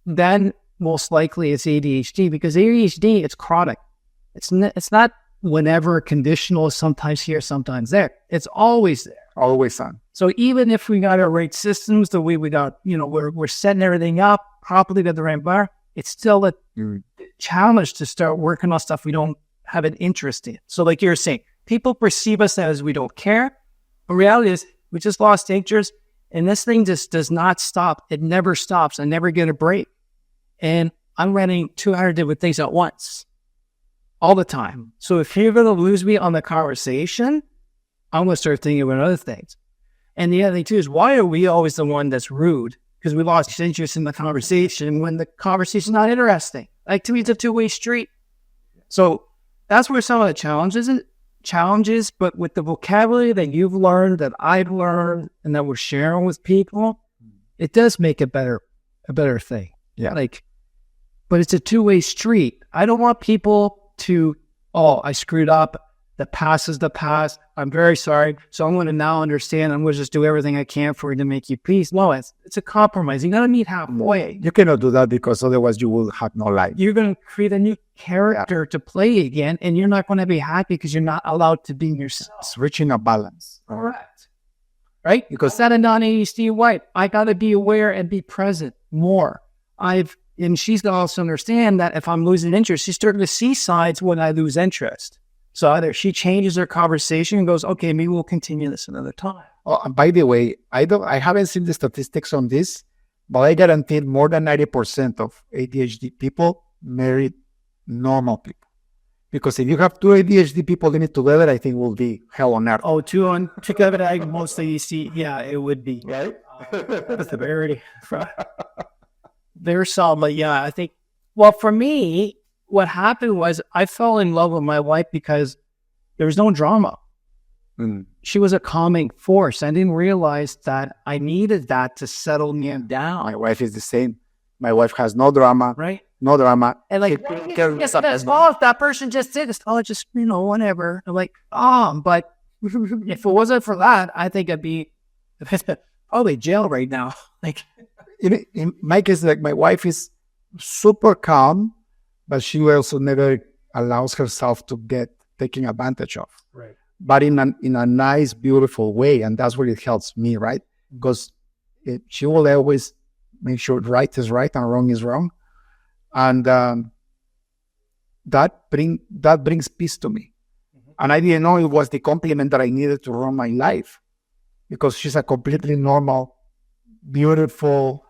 then most likely it's ADHD, because ADHD, it's chronic. It's not whenever conditional, sometimes here, sometimes there. It's always there. Always on. So even if we got our right systems, the way we got, we're setting everything up properly to the right bar, it's still a challenge to start working on stuff we don't have an interest in. So like you're saying, people perceive us as we don't care. The reality is we just lost interest, and this thing just does not stop. It never stops. I never get a break. And I'm running 200 different things at once, all the time. So if you're going to lose me on the conversation, I'm going to start thinking about other things. And the other thing too is, why are we always the one that's rude? Because we lost interest in the conversation when the conversation's not interesting. Like, to me, it's a two-way street. So that's where some of the challenges, but with the vocabulary that you've learned, that I've learned, and that we're sharing with people, it does make a better thing. Yeah. But it's a two-way street. I don't want people to, I screwed up. The past is the past. I'm very sorry. So I'm going to now understand. I'm going to just do everything I can for you to make you peace. No, it's a compromise. You got to meet halfway. You cannot do that, because otherwise you will have no life. You're going to create a new character to play again, and you're not going to be happy because you're not allowed to be yourself. It's reaching a balance. Correct. Right? Because that a non-ADHD wife, I got to be aware and be present more. And she's got to also understand that if I'm losing interest, she's starting to see signs when I lose interest. So either she changes her conversation and goes, okay, maybe we'll continue this another time. Oh, and by the way, I haven't seen the statistics on this, but I guarantee more than 90% of ADHD people marry normal people. Because if you have two ADHD people living together, I think it will be hell on earth. Oh, two together, mostly you see, yeah, it would be. Right? The severity. There's some, but yeah, I think, well, for me, what happened was I fell in love with my wife because there was no drama. She was a calming force. I didn't realize that I needed that to settle me down. My wife is the same. My wife has no drama. Right? No drama. And like, if that person just did this, just, whatever. I'm like, but if it wasn't for that, I think I'd be probably jail right now. Like, in my case, like, my wife is super calm, but she also never allows herself to get taken advantage of. Right. But in a nice, beautiful way. And that's where it helps me, right? Because she will always make sure right is right and wrong is wrong. And that brings peace to me. And I didn't know it was the compliment that I needed to run my life, because she's a completely normal, beautiful,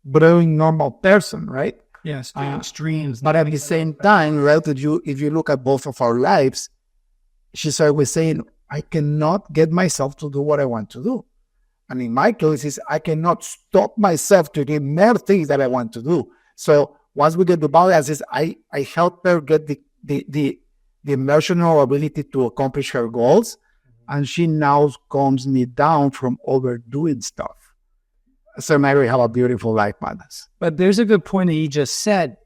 brilliant, normal person, right? yes, extremes. But at the same time, right, if you look at both of our lives, she's always saying, I cannot get myself to do what I want to do. And in my case, I cannot stop myself to do more things that I want to do. So once we get to balance, I help her get the emotional ability to accomplish her goals. And she now calms me down from overdoing stuff. So Mary, have a beautiful life, madness. But there's a good point that you just said.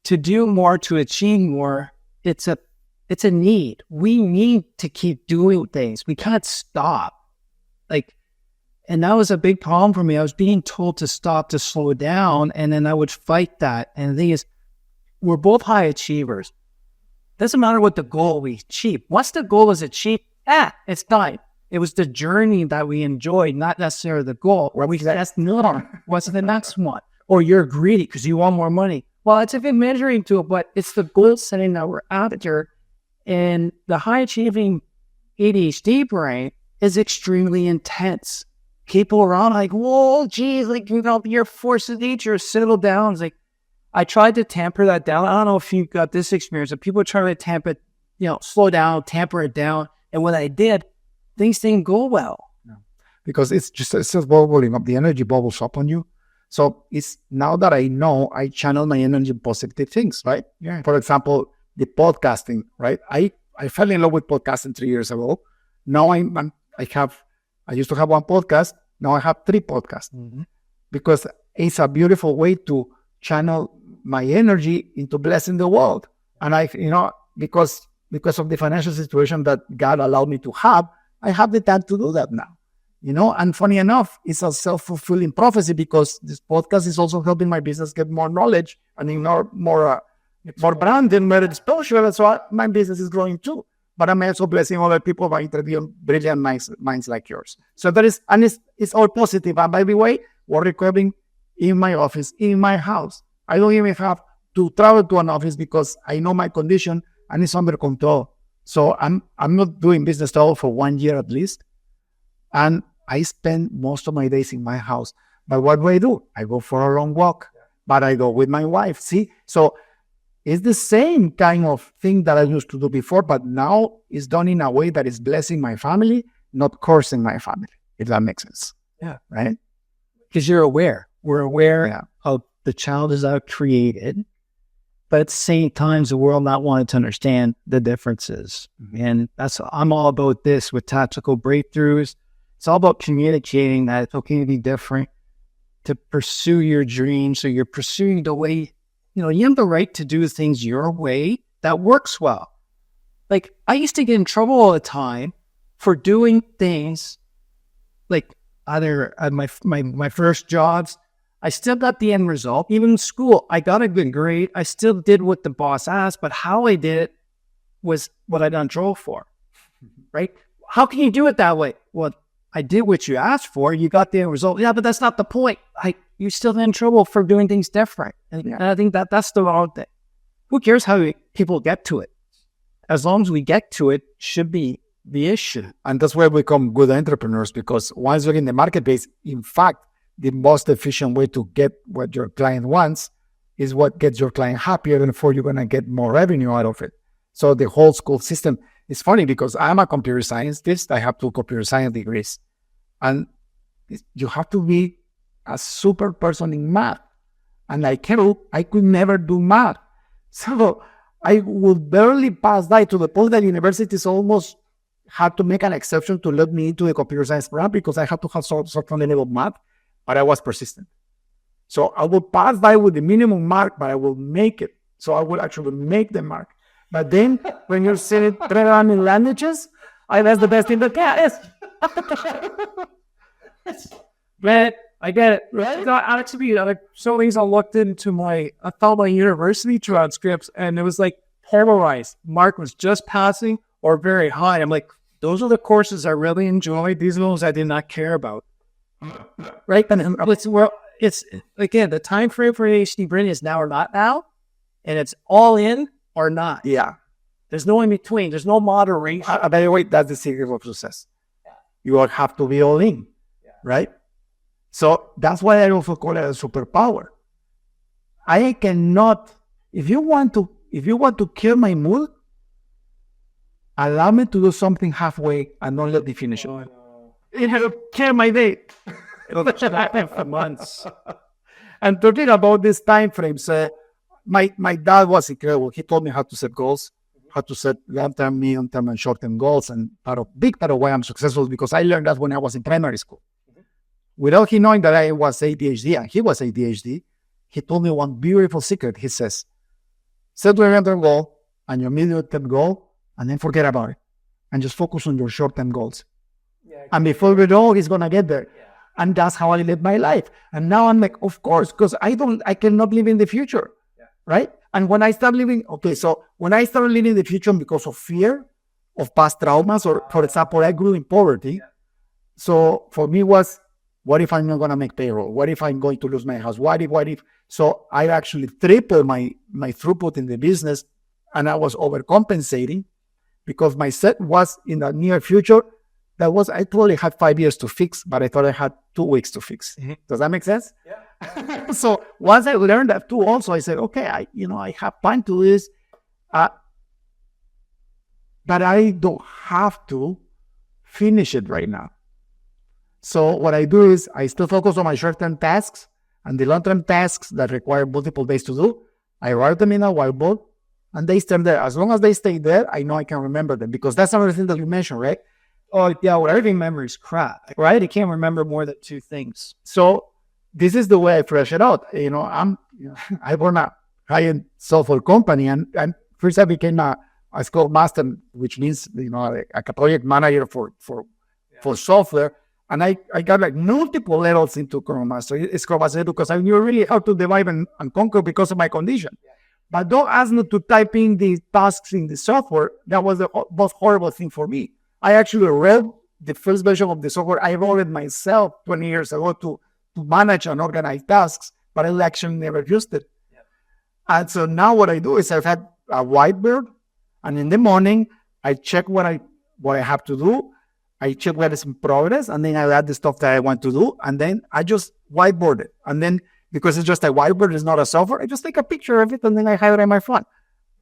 To do more, to achieve more, it's a need. We need to keep doing things. We can't stop. And that was a big problem for me. I was being told to stop, to slow down, and then I would fight that. And the thing is, we're both high achievers. Doesn't matter what the goal we achieve. Once the goal is achieved, it's done. It was the journey that we enjoyed, not necessarily the goal. That's not. What's the next one? Or you're greedy because you want more money. Well, it's a good measuring tool, but it's the goal setting that we're after. And the high achieving ADHD brain is extremely intense. People around like, whoa, geez, your force of nature, settle down. It's like, I tried to tamper that down. I don't know if you got this experience, but people try to tamper it, slow down, tamper it down. And when I did, things didn't go well. No. Because it's just bubbling up. The energy bubbles up on you. So it's now that I know, I channel my energy in positive things, right? Yeah. For example, the podcasting, right? I fell in love with podcasting 3 years ago. Now I used to have one podcast. Now I have 3 podcasts because it's a beautiful way to channel my energy into blessing the world. And because of the financial situation that God allowed me to have, I have the time to do that now. And funny enough, it's a self-fulfilling prophecy because this podcast is also helping my business get more knowledge and more brand and more exposure. And so my business is growing too. But I'm also blessing other people by interviewing brilliant minds like yours. So it's all positive. And by the way, we're recording in my office, in my house. I don't even have to travel to an office because I know my condition and it's under control. So I'm not doing business travel for 1 year at least. And I spend most of my days in my house. But what do? I go for a long walk, but I go with my wife. See? So it's the same kind of thing that I used to do before, but now it's done in a way that is blessing my family, not cursing my family, if that makes sense. Yeah. Right? Because you're aware. We're aware of the challenges I've created, but at the same time, the world not wanting to understand the differences. And I'm all about this with tactical breakthroughs. It's all about communicating that it's okay to be different, to pursue your dreams. So you're pursuing the way, you have the right to do things your way that works well. Like I used to get in trouble all the time for doing things like either at my first jobs, I still got the end result. Even in school, I got a good grade. I still did what the boss asked, but how I did it was what I done drove for, right? How can you do it that way? Well, I did what you asked for. You got the end result. Yeah, but that's not the point. You still in trouble for doing things different. And I think that's the wrong thing. Who cares how people get to it? As long as we get to it, should be the issue. And that's where we become good entrepreneurs, because once you're in the marketplace, in fact, the most efficient way to get what your client wants is what gets your client happier, and therefore you're going to get more revenue out of it. So the whole school system is funny because I'm a computer scientist. I have 2 computer science degrees. And you have to be a super person in math. And I could never do math. So I would barely pass that, to the point that universities almost had to make an exception to let me into the computer science program because I had to have certain level of math, but I was persistent. So I will pass that with the minimum mark, but I will make it. So I will actually make the mark. But then when you're sitting programming languages, that's the best thing that can. But I get it. Right? Actually, some things I looked into I found my university transcripts, and it was like polarized. Mark was just passing or very high. I'm like, those are the courses I really enjoyed. These are those I did not care about. Right? And it's again, the time frame for ADHD brain is now or not now, and it's all in or not. Yeah. There's no in between. There's no moderation. By the way, that's the secret of success. Yeah. You will have to be all in, right? So that's why I also call it a superpower. I cannot, if you want to kill my mood, allow me to do something halfway and don't let me finish it. Oh, no. It'll kill my day. It'll happen for months. And talking about these time frames, my dad was incredible. He taught me how to set goals, how to set long-term, medium-term, and short-term goals. And big part of why I'm successful is because I learned that when I was in primary school. Without he knowing that I was ADHD and he was ADHD, he told me one beautiful secret. He says, set your long-term goal and your medium-term goal, and then forget about it. And just focus on your short-term goals. Yeah, and before you know, he's going to get there. Yeah. And that's how I live my life. And now I'm like, of course, because I cannot live in the future. Yeah. Right? And when I start living, when I started living in the future because of fear of past traumas, or for example, I grew in poverty. Yeah. So for me was, what if I'm not going to make payroll? What if I'm going to lose my house? What if? So I actually tripled my throughput in the business, and I was overcompensating because my set was in the near future. I probably had 5 years to fix, but I thought I had 2 weeks to fix. Mm-hmm. Does that make sense? Yeah. So once I learned that too, also I said, okay, I have time to do this, but I don't have to finish it right now. So what I do is I still focus on my short-term tasks, and the long-term tasks that require multiple days to do, I write them in a whiteboard and they stay there. As long as they stay there, I know I can remember them, because that's another thing that you mentioned, right? Oh, yeah, well, everything memory is crap, right? I can't remember more than 2 things. So this is the way I fresh it out. I run a high-end software company, and first I became a Scrum Master, which means, a project manager for software. And I got like multiple levels into Scrum Master because I knew really how to divide and conquer because of my condition. Yeah. But don't ask me to type in the tasks in the software. That was the most horrible thing for me. I actually read the first version of the software. I wrote it myself 20 years ago to manage and organize tasks, but I actually never used it. Yeah. And so now what I do is I've had a whiteboard, and in the morning I check what I have to do. I check what is in progress, and then I add the stuff that I want to do, and then I just whiteboard it. And then, because it's just a whiteboard, it's not a software, I just take a picture of it, and then I have it on my phone.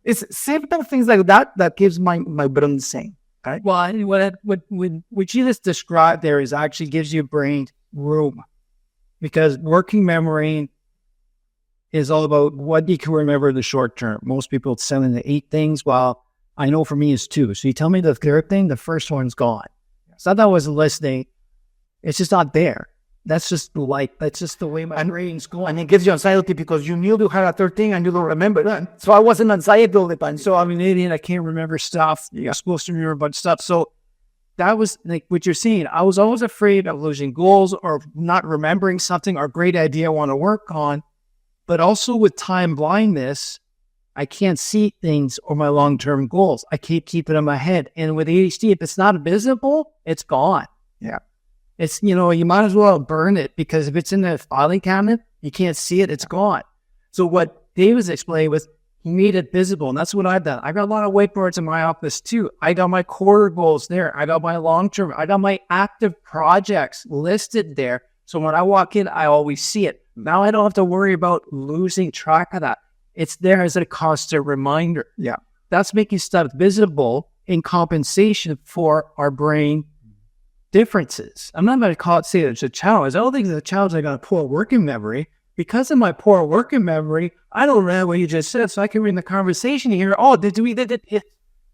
It's simple things like that keeps my brain sane. Right? Well, what you just described there is actually gives your brain room, because working memory is all about what you can remember in the short term. Most people it's 7 to 8 things, while I know for me it's 2. So you tell me the third thing, the first one's gone. It's not that I wasn't listening. It's just not there. That's just the way my brain's going. And it gives you anxiety because you knew you had a third thing and you don't remember that. So I wasn't anxiety all the time. So I'm an idiot. I can't remember stuff. You're supposed to remember a bunch of stuff. So that was like what you're seeing. I was always afraid of losing goals or not remembering something or great idea I want to work on. But also with time blindness, I can't see things or my long-term goals. I can't keep it in my head. And with ADHD, if it's not visible, it's gone. Yeah. It's, you might as well burn it, because if it's in the filing cabinet, you can't see it, it's gone. So what Dave was explaining was he made it visible. And that's what I've done. I got a lot of whiteboards in my office too. I got my quarter goals there. I got my long-term, I got my active projects listed there. So when I walk in, I always see it. Now I don't have to worry about losing track of that. It's there as a constant reminder. Yeah. That's making stuff visible in compensation for our brain differences. I'm not going to say it's a challenge. I don't think it's a challenge. I got a poor working memory. Because of my poor working memory, I don't remember what you just said, so I can read the conversation here. Oh, did we?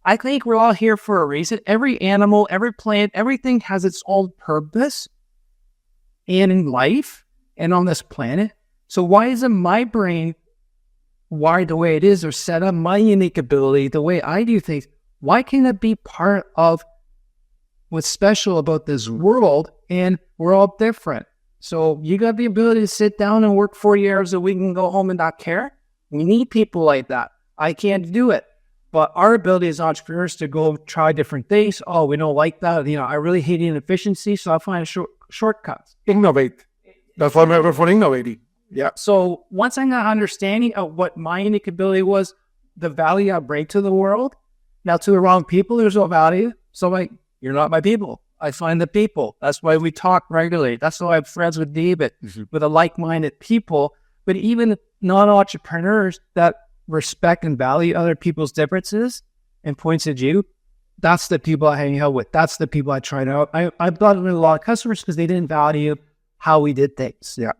I think we're all here for a reason. Every animal, every plant, everything has its own purpose and in life and on this planet. So why isn't my brain wired the way it is, or set up my unique ability the way I do things? Why can't it be part of what's special about this world? And we're all different. So you got the ability to sit down and work 40 hours a week and go home and not care. We need people like that. I can't do it. But our ability as entrepreneurs to go try different things. Oh, we don't like that. I really hate inefficiency, so I find shortcuts. Innovate. That's what I'm for innovating. Yeah. So once I got understanding of what my unique ability was, the value I bring to the world. Now to the wrong people, there's no value. So you're not my people. I find the people. That's why we talk regularly. That's why I'm friends with David, with the like-minded people. But even non-entrepreneurs that respect and value other people's differences and points of view, that's the people I hang out with. That's the people I try to. I've gotten a lot of customers because they didn't value how we did things. Yeah.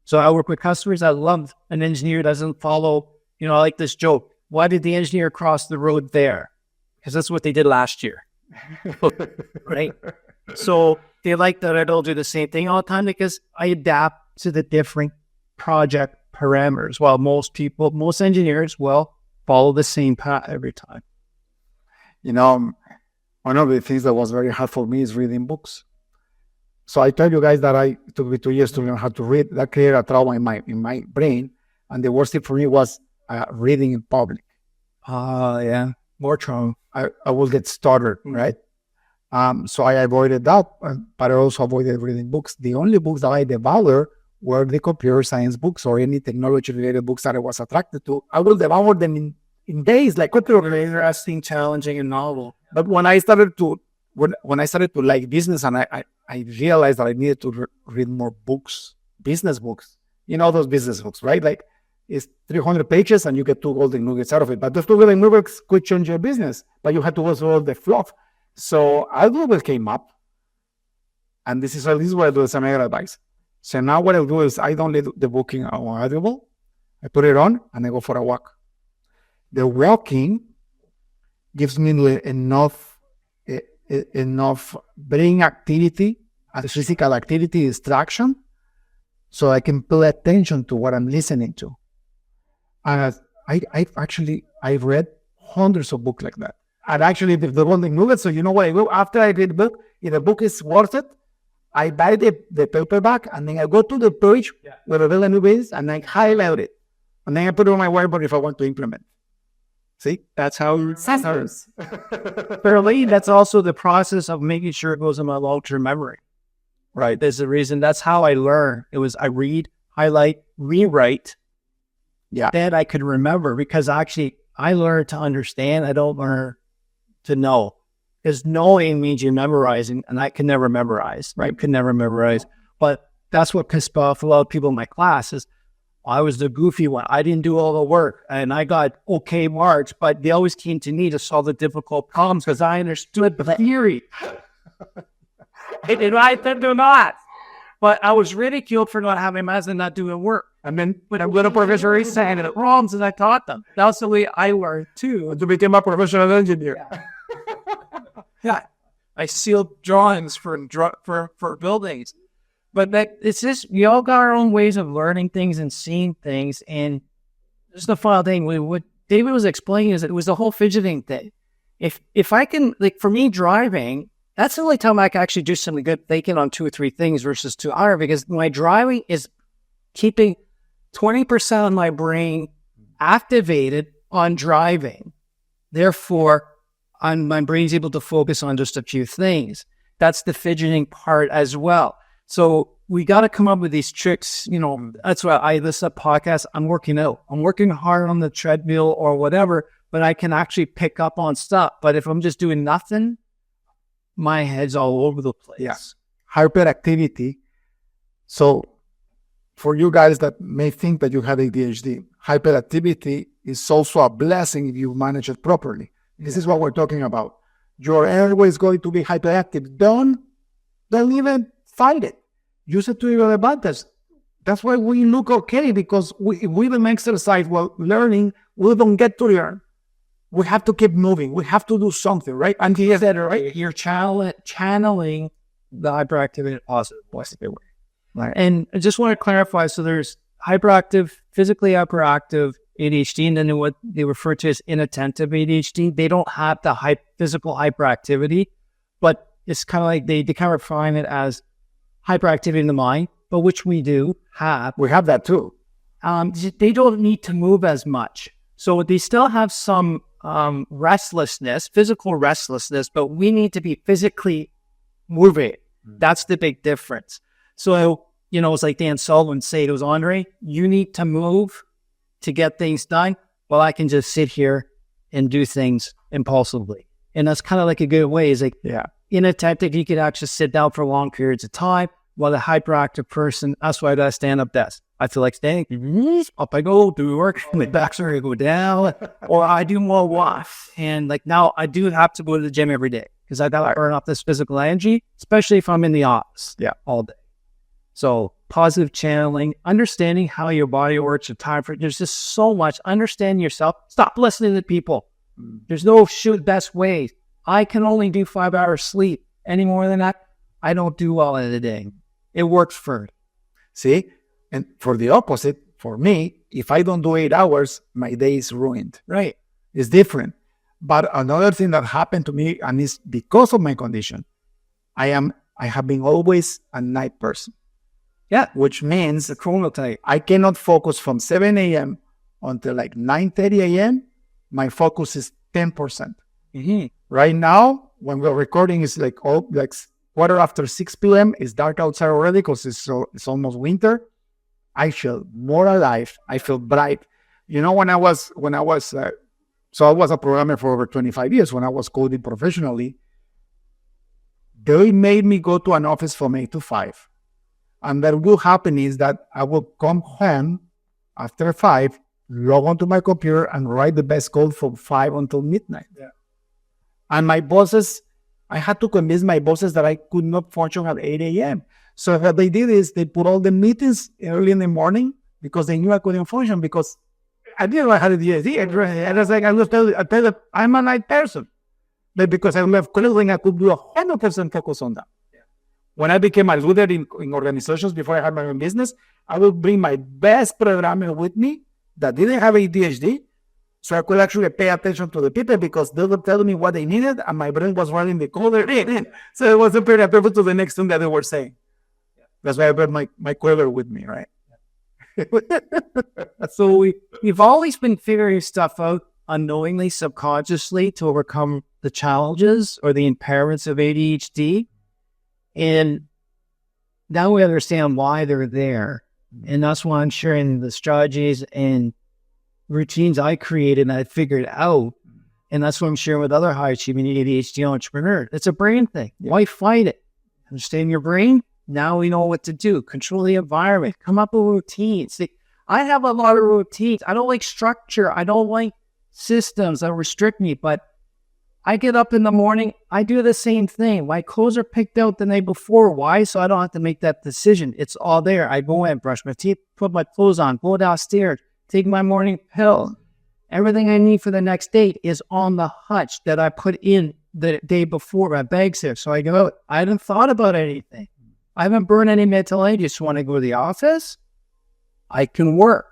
So I work with customers. I love an engineer that doesn't follow, I like this joke. Why did the engineer cross the road there? Because that's what they did last year. Right? So they like that I don't do the same thing all the time, because I adapt to the different project parameters, while most engineers will follow the same path every time. One of the things that was very hard for me is reading books. So I tell you guys that it took me 2 years to learn how to read. That created a trauma in my brain. And the worst thing for me was reading in public. Yeah. More trauma. I will get stuttered, right? So I avoided that, but I also avoided reading books. The only books that I devoured were the computer science books or any technology-related books that I was attracted to. I will devour them in days, like interesting, challenging, and novel. But when I started to like business, and I realized that I needed to read more books, business books, those business books, right? Like it's 300 pages and you get 2 golden nuggets out of it. But those 2 golden nuggets could change your business, but you have to go through all the fluff. So Audible came up, and this is what I do as a mega advice. So now what I'll do is I download the book on Audible, I put it on, and I go for a walk. The walking gives me enough brain activity and physical activity distraction, so I can pay attention to what I'm listening to. And I've read hundreds of books like that. And actually, the golden nugget. So you know what I do after I read the book? If the book is worth it, I buy the paperback, and then I go to the page where the golden nugget is, and I highlight it, and then I put it on my whiteboard if I want to implement. See, that's how it starts. For me, that's also the process of making sure it goes in my long-term memory. Right. There's a reason. That's how I learn. It was I read, highlight, rewrite. Yeah. Then I could remember, because actually I learned to understand. I don't learn to know. Because knowing means you're memorizing, and I can never memorize. Right. Could never memorize. But that's what pissed off a lot of people in my class is I was the goofy one. I didn't do all the work, and I got okay marks, but they always came to me to solve the difficult problems because I understood the theory. I do not. But I was ridiculed for not having maths and not doing work. And then when I'm little professor saying it wrong, and I taught them. That's the way I learned too. To become a professional engineer. Yeah. I sealed drawings for buildings. But it's just, we all got our own ways of learning things and seeing things. And just the final thing, what David was explaining is it was the whole fidgeting thing. If I can, like for me driving, that's the only time I can actually do something good thinking on 2 or 3 things versus 2 hours, because my driving is keeping 20% of my brain activated on driving. Therefore, my brain's able to focus on just a few things. That's the fidgeting part as well. So we got to come up with these tricks. That's why I listen to podcasts. I'm working out. I'm working hard on the treadmill or whatever, but I can actually pick up on stuff. But if I'm just doing nothing, my head's all over the place. Yeah. Hyperactivity. So for you guys that may think that you have ADHD, hyperactivity is also a blessing if you manage it properly. This is what we're talking about. You're always going to be hyperactive. Don't even fight it. Use it to your advantage. That's why we look okay, because we don't exercise while learning. We don't get to learn. We have to keep moving. We have to do something, right? And he said, right? You're channeling the hyperactivity in a positive way. Right. And I just want to clarify. So there's hyperactive, physically hyperactive ADHD, and then what they refer to as inattentive ADHD. They don't have the physical hyperactivity, but it's kind of like they kind of refine it as hyperactivity in the mind, but which we do have. We have that too. They don't need to move as much. So they still have some restlessness, physical restlessness, but we need to be physically moving. That's the big difference. So, it's like Dan Sullivan said, it was Andre, you need to move to get things done. Well, I can just sit here and do things impulsively. And that's kind of like a good way. Is like, inattentive, you could actually sit down for long periods of time, while the hyperactive person, that's why I got a stand-up desk. I feel like standing, up I go, do work, my back's ready to go down, or I do more walks. And like now I do have to go to the gym every day because I got to burn off this physical energy, especially if I'm in the office all day. So positive channeling, understanding how your body works, your time for there's just so much. Understand yourself. Stop listening to people. There's no best way. I can only do 5 hours sleep. Any more than that, I don't do well in a day. It works for me. See? And for the opposite, for me, if I don't do 8 hours, my day is ruined. Right. It's different. But another thing that happened to me, and it's because of my condition, I have been always a night person. Yeah. Which means the chronotype. I cannot focus from 7 a.m. until like 9:30 a.m. My focus is 10%. Mm-hmm. Right now, when we're recording, it's like quarter after 6 p.m. It's dark outside already because it's almost winter. I feel more alive. I feel bright. When I was so I was a programmer for over 25 years. When I was coding professionally, they made me go to an office from 8 to 5. And that will happen is that I will come home after 5, log onto my computer and write the best code from 5 until midnight. Yeah. And my bosses, I had to convince my bosses that I could not function at 8 a.m. So what they did is they put all the meetings early in the morning because they knew I couldn't function because I didn't know I had ADHD. And I was like, I tell them I'm a night person. But because I left clothing, I could do 100% focus on that. Yeah. When I became a leader in organizations before I had my own business, I would bring my best programmer with me that didn't have ADHD, so I could actually pay attention to the people because they would tell me what they needed, and my brain was running the code. So it wasn't very perfect to the next thing that they were saying. Yeah. That's why I brought my coder with me, right? So we've always been figuring stuff out unknowingly, subconsciously to overcome the challenges or the impairments of ADHD. And now we understand why they're there. And that's why I'm sharing the strategies and routines I created and I figured out. And that's what I'm sharing with other high achieving ADHD entrepreneurs. It's a brain thing. Yeah. Why fight it? Understand your brain. Now we know what to do. Control the environment. Come up with routines. See, I have a lot of routines. I don't like structure. I don't like systems that restrict me. But I get up in the morning. I do the same thing. My clothes are picked out the night before. Why? So I don't have to make that decision. It's all there. I go in, brush my teeth, put my clothes on, go downstairs, take my morning pill. Everything I need for the next day is on the hutch that I put in the day before. My bag's there. So I go out. I haven't thought about anything. I haven't burned any mental energy. Just when I go to the office, I can work,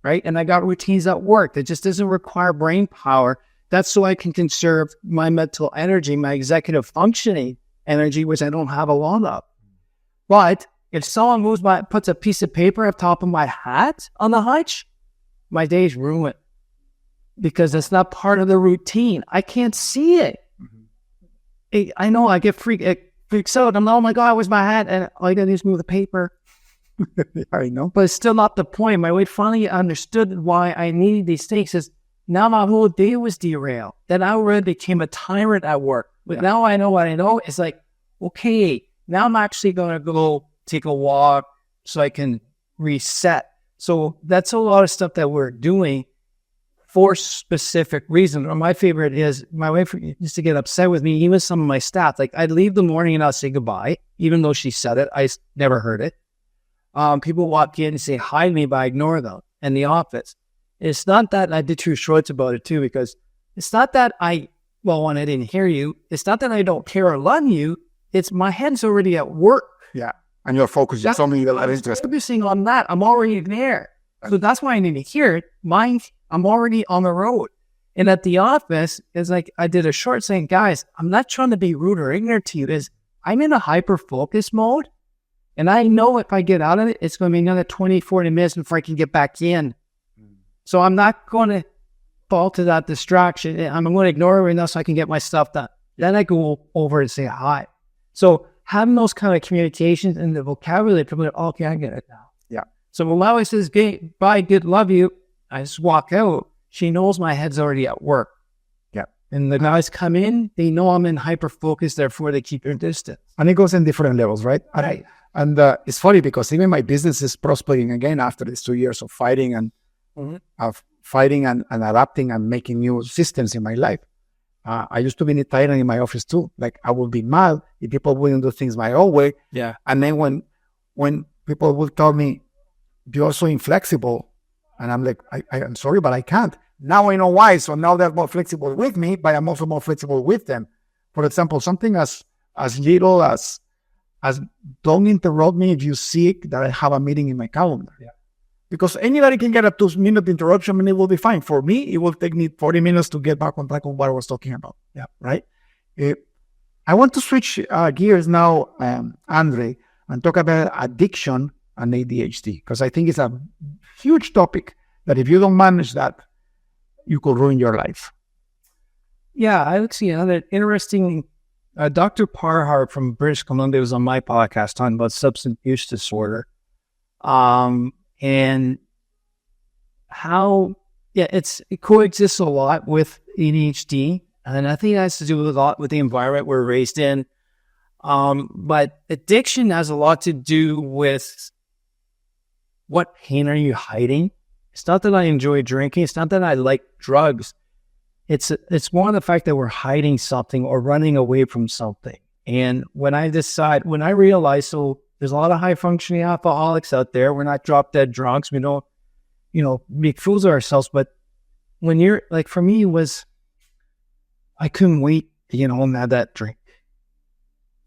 right? And I got routines at work that just doesn't require brain power. That's so I can conserve my mental energy, my executive functioning energy, which I don't have a lot of. But if someone puts a piece of paper on top of my hat on the hutch, my day's ruined because it's not part of the routine. I can't see it. Mm-hmm. I know I get freaks out. I'm like, oh my God, where's my hat? And all I gotta do is move the paper. I know. But it's still not the point. My wife finally understood why I needed these things. Is now my whole day was derailed. Then I already became a tyrant at work. But now I know what I know. It's like, okay, now I'm actually going to go take a walk so I can reset. So that's a lot of stuff that we're doing for specific reasons. Or my favorite is my wife used to get upset with me, even some of my staff. Like I'd leave the morning and I'd say goodbye, even though she said it. I never heard it. People walk in and say hi to me, but I ignore them in the office. It's not that I did 2 shorts about it too, because it's not that when I didn't hear you, it's not that I don't care or love you. It's my head's already at work. Yeah. And your focus is something that is interesting. Focusing on that. I'm already there. So that's why I need to hear it. I'm already on the road. And at the office, it's like I did a short saying, guys, I'm not trying to be rude or ignorant to you. I'm in a hyper-focus mode. And I know if I get out of it, it's going to be another 20, 40 minutes before I can get back in. So I'm not going to fall to that distraction. I'm going to ignore it right now so I can get my stuff done. Then I go over and say hi. So having those kind of communications and the vocabulary, people are, okay, I get it now. Yeah. So when Lois says, bye, good, love you, I just walk out. She knows my head's already at work. Yeah. And the guys come in, they know I'm in hyper-focus, therefore they keep their distance. And it goes in different levels, right? Right. And it's funny because even my business is prospering again after these 2 years of fighting and and adapting and making new systems in my life. I used to be a tyrant in my office too. Like I would be mad if people wouldn't do things my own way. Yeah. And then when people would tell me, you're so inflexible, and I'm like, I'm sorry, but I can't. Now I know why. So now they're more flexible with me, but I'm also more flexible with them. For example, something as little as don't interrupt me if you see that I have a meeting in my calendar. Yeah. Because anybody can get a 2-minute interruption and it will be fine. For me, it will take me 40 minutes to get back on track on what I was talking about. Yeah, right? I want to switch gears now, Andre, and talk about addiction and ADHD, because I think it's a huge topic that if you don't manage that, you could ruin your life. Yeah, I would see another interesting... Dr. Parhar from British Columbia was on my podcast talking about substance use disorder. And how, it coexists a lot with ADHD. And I think it has to do with a lot with the environment we're raised in. But addiction has a lot to do with what pain are you hiding? It's not that I enjoy drinking. It's not that I like drugs. It's more the fact that we're hiding something or running away from something. And when I realize, so there's a lot of high functioning alcoholics out there. We're not drop dead drunks. We don't, make fools of ourselves. But when you're like, for me, I couldn't wait, and have that drink. It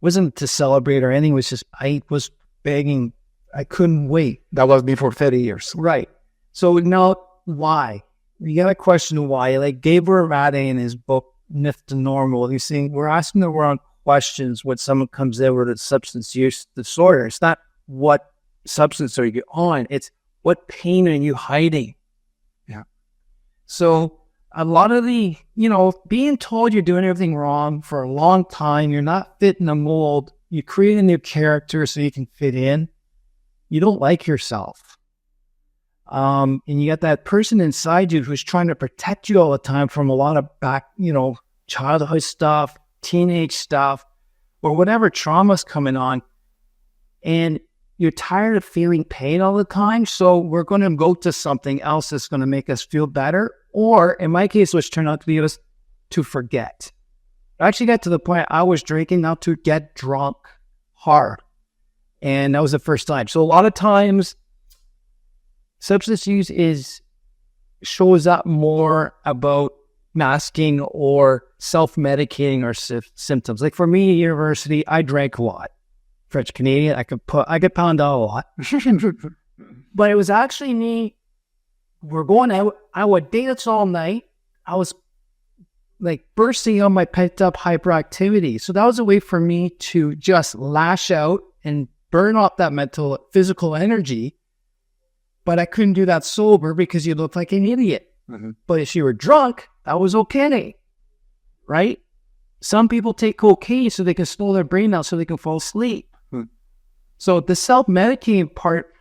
wasn't to celebrate or anything. It was just, I was begging. I couldn't wait. That was me for 30 years. Right. So now, why? You got to question why. Like Gabriel Rade in his book, Myth to Normal, he's saying we're asking the wrong questions when someone comes in with a substance use disorder. It's not what substance are you on. It's what pain are you hiding? Yeah. So a lot of the, being told you're doing everything wrong for a long time, you're not fitting a mold, you create a new character so you can fit in. You don't like yourself. And you got that person inside you who's trying to protect you all the time from a lot of childhood stuff, teenage stuff, or whatever trauma's coming on. And you're tired of feeling pain all the time. So we're going to go to something else that's going to make us feel better. Or in my case, which turned out to be was to forget. I actually got to the point I was drinking now to get drunk hard. And that was the first time. So a lot of times, substance use shows up more about masking or self-medicating our symptoms. Like for me at university, I drank a lot. French Canadian, I could pound out a lot. But it was actually me. We're going out. I would dance all night. I was like bursting on my pent up hyperactivity. So that was a way for me to just lash out and burn off that mental, physical energy. But I couldn't do that sober because you look like an idiot. Mm-hmm. But if you were drunk, that was okay. Right? Some people take cocaine so they can slow their brain down so they can fall asleep. So the self-medicating part,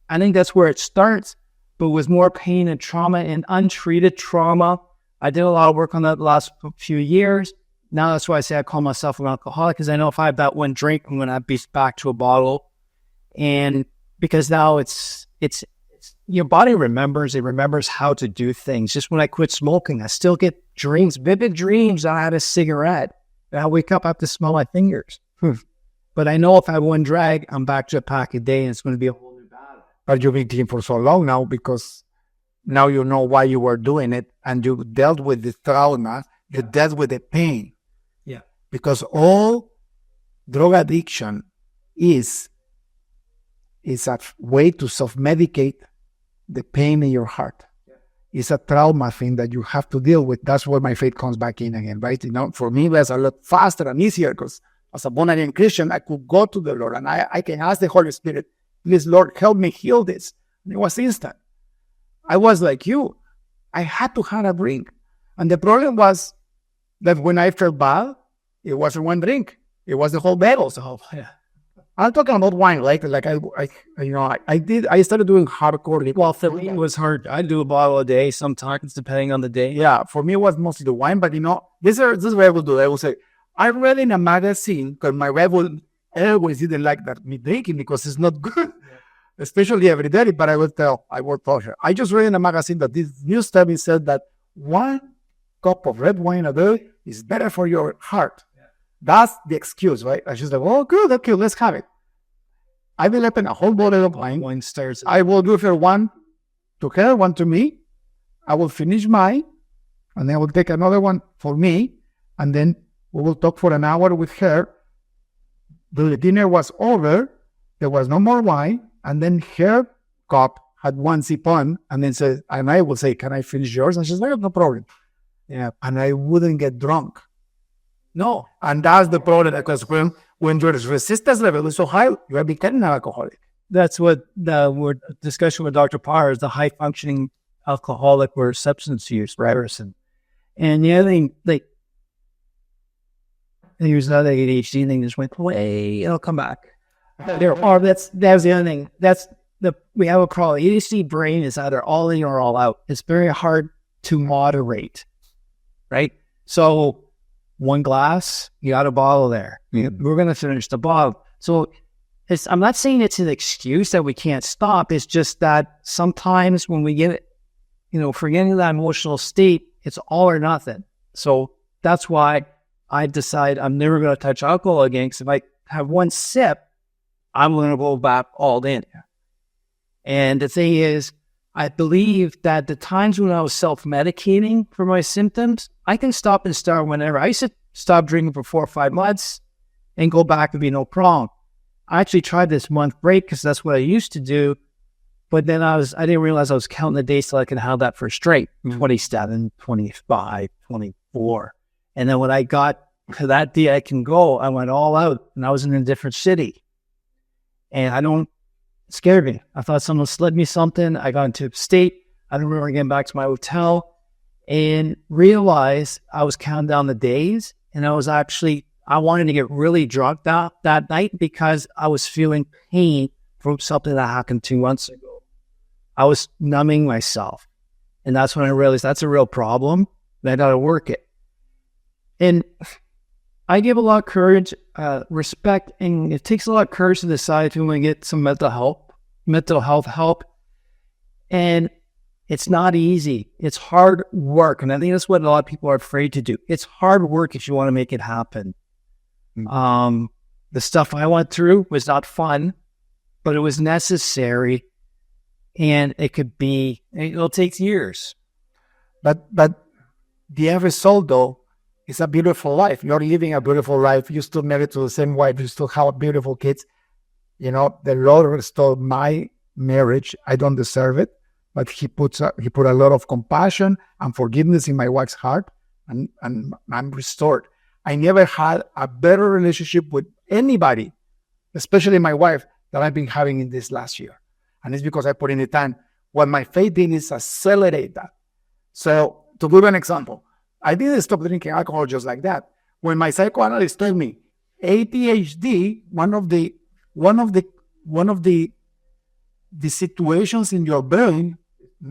I think that's where it starts, but with more pain and trauma and untreated trauma. I did a lot of work on that the last few years. Now that's why I say I call myself an alcoholic, because I know if I have that one drink, I'm going to be back to a bottle. And because now it's your body remembers, it remembers how to do things. Just when I quit smoking, I still get dreams, vivid dreams that I had a cigarette. And I wake up, I have to smell my fingers. But I know if I have one drag, I'm back to a pack a day and it's going to be a whole new battle. But you've been clean for so long now because now you know why you were doing it and you dealt with the trauma, you dealt with the pain. Yeah. Because all drug addiction is a way to self-medicate the pain in your heart. Yeah. It's a trauma thing that you have to deal with. That's where my faith comes back in again, right? For me, it was a lot faster and easier because as a born-again Christian, I could go to the Lord and I can ask the Holy Spirit, please, Lord, help me heal this. And it was instant. I was like you. I had to have a drink. And the problem was that when I felt bad, it wasn't one drink. It was the whole bottle. So, yeah. I'm talking about wine, like I started doing hardcore. Well, for me, it was hard. I do a bottle a day, sometimes depending on the day. Yeah, for me, it was mostly the wine, but this is what I will do. I will say, I read in a magazine, because my wife always didn't like that me drinking because it's not good, especially every day, but I will tell her. I just read in a magazine that this new study said that 1 cup of red wine a day is better for your heart. That's the excuse, right? I just like, oh, good, okay, let's have it. I will open a whole bottle of wine. I will give her one to her, one to me. I will finish mine, and then I will take another one for me, and then we will talk for an hour with her. The dinner was over. There was no more wine, and then her cup had one sip on, and then and I will say, "Can I finish yours?" And she's like, "No problem." Yeah, and I wouldn't get drunk. No, and that's the problem, because when your resistance level is so high, you are becoming an alcoholic. That's what the discussion with Dr. Parr is, the high functioning alcoholic or substance use person. And the other thing, like, there's another ADHD thing that just went away. It'll come back. That's the other thing. We have a problem. ADHD brain is either all in or all out. It's very hard to moderate, right? So one glass, you got a bottle there. We're going to finish the bottle. So I'm not saying it's an excuse that we can't stop. It's just that sometimes when we get, forgetting that emotional state, it's all or nothing. So that's why I decide I'm never going to touch alcohol again. Because if I have one sip, I'm going to go back all in. And the thing is, I believe that the times when I was self-medicating for my symptoms, I can stop and start whenever. I used to stop drinking for 4 or 5 months and go back and be no problem. I actually tried this month break because that's what I used to do. But then I didn't realize I was counting the days till I could have that for straight, 27, 25, 24. And then when I got to that day I can go, I went all out and I was in a different city. And it scared me. I thought someone slid me something. I got into a state. I don't remember getting back to my hotel and realized I was counting down the days. And I wanted to get really drunk that night because I was feeling pain from something that happened 2 months ago. I was numbing myself. And that's when I realized that's a real problem and I got to work it. And I give a lot of courage, respect, and it takes a lot of courage to decide if you want to get some mental health help. And it's not easy. It's hard work. And I think that's what a lot of people are afraid to do. It's hard work if you want to make it happen. The stuff I went through was not fun, but it was necessary. And it'll take years. But the end result, though, is a beautiful life. You're living a beautiful life. You still married to the same wife. You still have beautiful kids. The Lord restored my marriage. I don't deserve it, but He put a lot of compassion and forgiveness in my wife's heart, and I'm restored. I never had a better relationship with anybody, especially my wife, that I've been having in this last year. And it's because I put in the time. What my faith did is accelerate that. So to give an example, I didn't stop drinking alcohol just like that. When my psychoanalyst told me ADHD, one of the situations in your brain,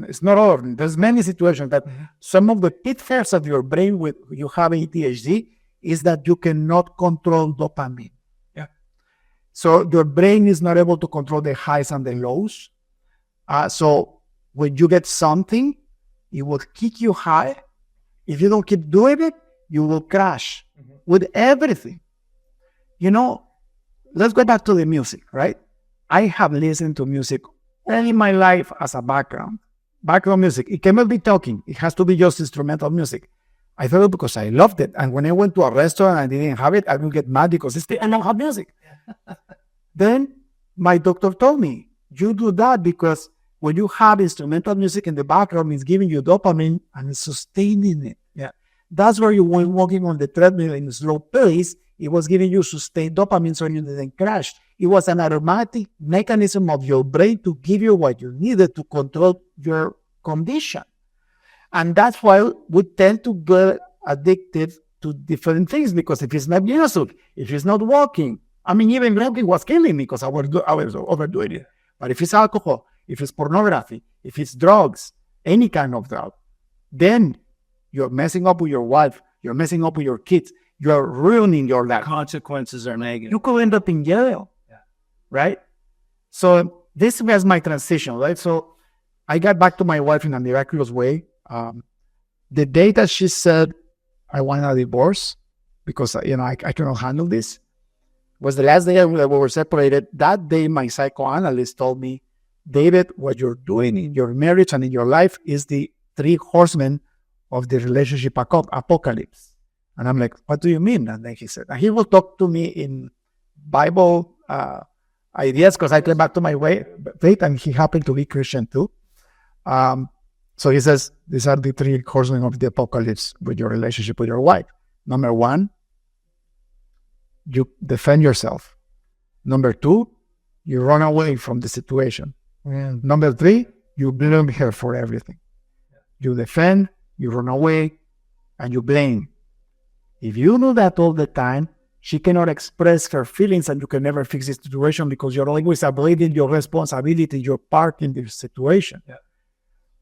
it's not all of them. There's many situations that some of the pitfalls of your brain with you have ADHD is that you cannot control dopamine. Yeah. So your brain is not able to control the highs and the lows. So when you get something, it will kick you high. If you don't keep doing it, you will crash with everything. Let's go back to the music, right? I have listened to music all in my life as a background music. It cannot be talking. It has to be just instrumental music. I thought it because I loved it. And when I went to a restaurant and I didn't have it, I would get mad because I don't have music. Then my doctor told me, you do that because when you have instrumental music in the background, it's giving you dopamine and it's sustaining it. Yeah, that's where you were walking on the treadmill in a slow pace. It was giving you sustained dopamine so you didn't crash. It was an automatic mechanism of your brain to give you what you needed to control your condition. And that's why we tend to get addicted to different things, because if it's not music, if it's not walking, even walking was killing me because I was overdoing it. But if it's alcohol, if it's pornography, if it's drugs, any kind of drug, then you're messing up with your wife, you're messing up with your kids, you're ruining your life. Consequences are negative. You could end up in jail, right? So this was my transition, right? So I got back to my wife in a miraculous way. The day that she said, I want a divorce because, I cannot handle this, was the last day that we were separated. That day, my psychoanalyst told me, David, what you're doing in your marriage and in your life is the 3 horsemen of the relationship apocalypse. And I'm like, what do you mean? And then he said, and he will talk to me in Bible ideas because I came back to my faith, and he happened to be Christian too. So he says, these are the 3 horsemen of the apocalypse with your relationship with your wife. Number 1, you defend yourself. Number 2, you run away from the situation. Number 3, you blame her for everything. You defend, you run away, and you blame. If you do that all the time, she cannot express her feelings, and you can never fix the situation because you're always avoiding your responsibility, your part in the situation. Yeah.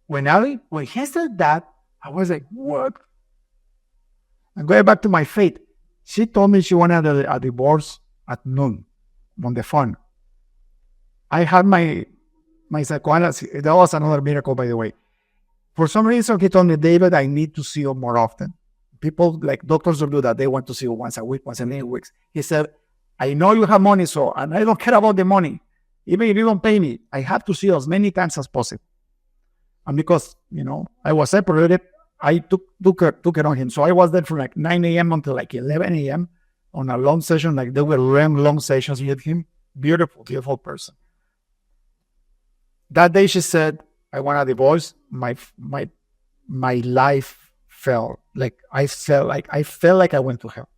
When he said that, I was like, what? And going back to my faith, she told me she wanted a divorce at noon on the phone. I had my psychoanalyst. That was another miracle, by the way. For some reason, he told me, David, I need to see you more often. People, like doctors don't do that. They want to see you once a week, once in 8 weeks. He said, I know you have money, and I don't care about the money. Even if you don't pay me, I have to see you as many times as possible. And because, I was separated, I took it on him. So I was there from like 9 a.m. until like 11 a.m. on a long session. Like there were long sessions with him. Beautiful, beautiful person. That day she said, I want a divorce. My life felt like I felt like I went to hell.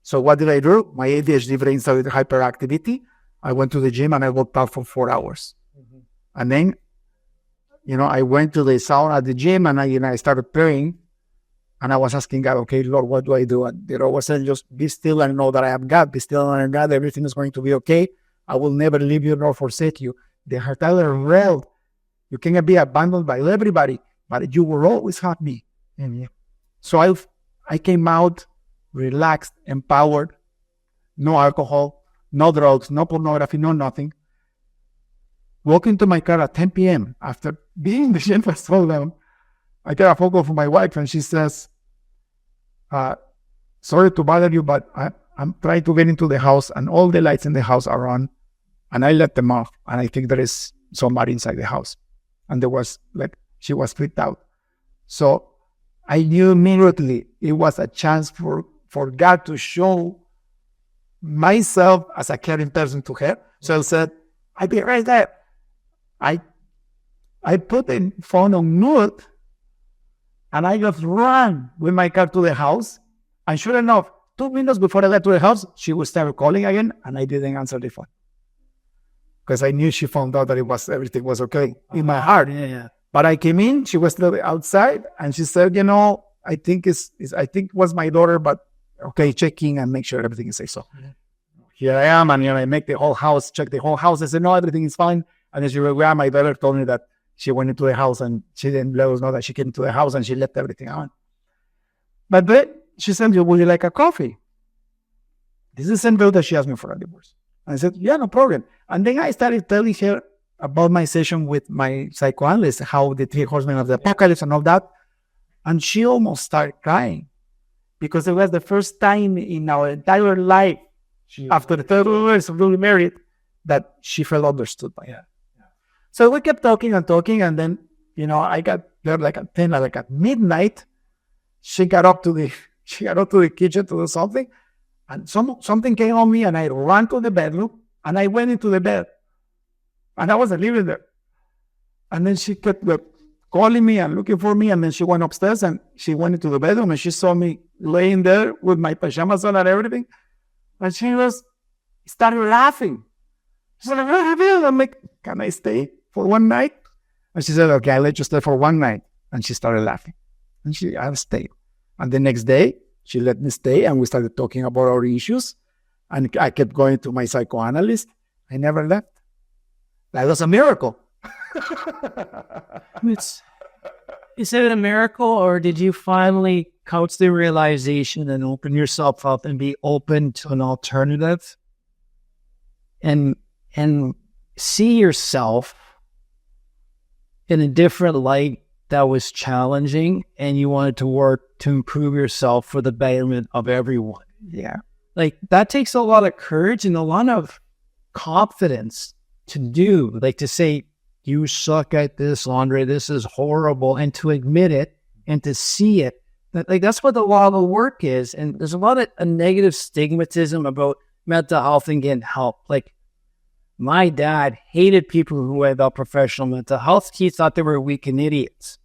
So what did I do? My ADHD brain started hyperactivity. I went to the gym and I worked out for 4 hours. Mm-hmm. And then, I went to the sauna at the gym and I started praying. And I was asking God, okay, Lord, what do I do? And the Lord was saying, just be still and know that I am God. Be still and I am God. Everything is going to be okay. I will never leave you nor forsake you. The entire world, you cannot be abandoned by everybody, but you will always have me in you. So I came out relaxed, empowered, no alcohol, no drugs, no pornography, no nothing. Walking to my car at 10 p.m. after being in the gym for so long, I get a phone call from my wife and she says, sorry to bother you, but I'm trying to get into the house and all the lights in the house are on and I let them off and I think there is somebody inside the house. And she was freaked out. So I knew immediately it was a chance for God to show myself as a caring person to her. So I said, I'll be right there. I put the phone on mute and I just ran with my car to the house. And sure enough, 2 minutes before I got to the house, she would start calling again and I didn't answer the phone. Because I knew she found out that everything was okay in my heart. Yeah. But I came in, she was still outside, and she said, I think it was my daughter, but okay, check in and make sure everything is safe. So here I am, and I make the whole house, check the whole house. I said, no, everything is fine. And then she went, my daughter told me that she went into the house and she didn't let us know that she came into the house and she left everything on. But then she said, would you like a coffee? This is the same girl that she asked me for a divorce. And I said, yeah, no problem. And then I started telling her about my session with my psychoanalyst, how the 3 horsemen of the apocalypse and all that. And she almost started crying because it was the first time in our entire life, after the 30 years of being married, that she felt understood by her. Yeah. So we kept talking, and then, I got there like at midnight. She got up to the kitchen to do something, and something came on me, and I ran to the bedroom, and I went into the bed, and I wasn't living there. And then she kept calling me and looking for me, and then she went upstairs, and she went into the bedroom, and she saw me laying there with my pajamas on and everything, and she started laughing. She said, I'm like, can I stay for one night? And she said, okay, I'll let you stay for one night. And she started laughing, and I stayed. And the next day, she let me stay, and we started talking about our issues. And I kept going to my psychoanalyst. I never left. That was a miracle. Is it a miracle, or did you finally come to the realization and open yourself up and be open to an alternative and see yourself in a different light that was challenging, and you wanted to work to improve yourself for the betterment of everyone? Yeah. Like, that takes a lot of courage and a lot of confidence to do, like to say, you suck at this, Andre, this is horrible, and to admit it and to see it. Like, that's what a lot of the work is. And there's a lot of a negative stigmatism about mental health and getting help. Like, my dad hated people who went about professional mental health. He thought they were weak and idiots.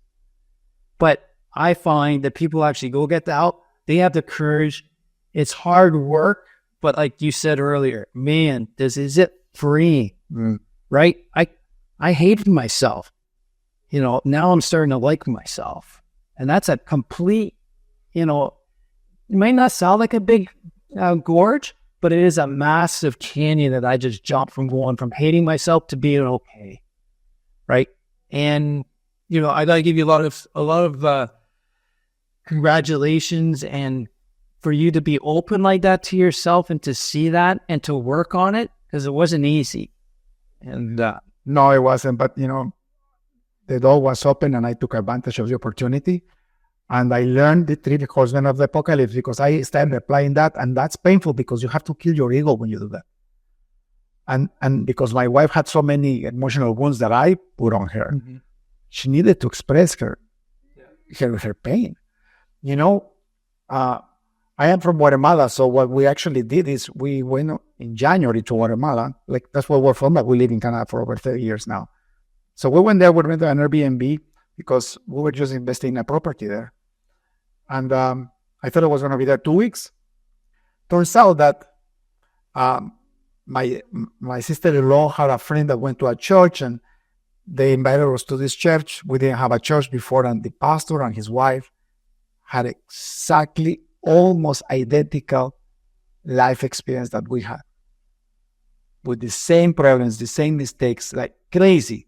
But I find that people actually go get the help. They have the courage. It's hard work, but like you said earlier, man, is it free, right? I hated myself. Now I'm starting to like myself. And that's a complete, it might not sound like a big gorge, but it is a massive canyon that I just jumped from going from hating myself to being okay, right? And, I got to give you a lot of congratulations and for you to be open like that to yourself and to see that and to work on it? Because it wasn't easy. And no, it wasn't. But, the door was open and I took advantage of the opportunity. And I learned the three horsemen of the apocalypse because I started applying that. And that's painful because you have to kill your ego when you do that. And because my wife had so many emotional wounds that I put on her, she needed to express her pain. I am from Guatemala, so what we actually did is we went in January to Guatemala. Like, that's where we're from, but we live in Canada for over 30 years now. So we went there, we rented an Airbnb because we were just investing in a property there. And I thought I was going to be there 2 weeks. Turns out that my sister-in-law had a friend that went to a church, and they invited us to this church. We didn't have a church before, and the pastor and his wife had exactly almost identical life experience that we had, with the same problems, the same mistakes, like crazy.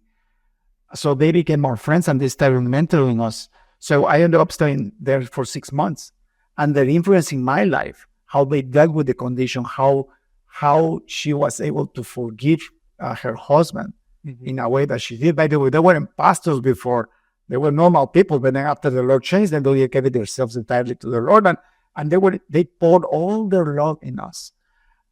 So they became our friends and they started mentoring us. So I ended up staying there for 6 months, and they're influencing my life, how they dealt with the condition, how she was able to forgive her husband in a way that she did. By the way, they weren't pastors before. They were normal people, but then after the Lord changed them, they gave themselves entirely to the Lord, and they poured all their love in us.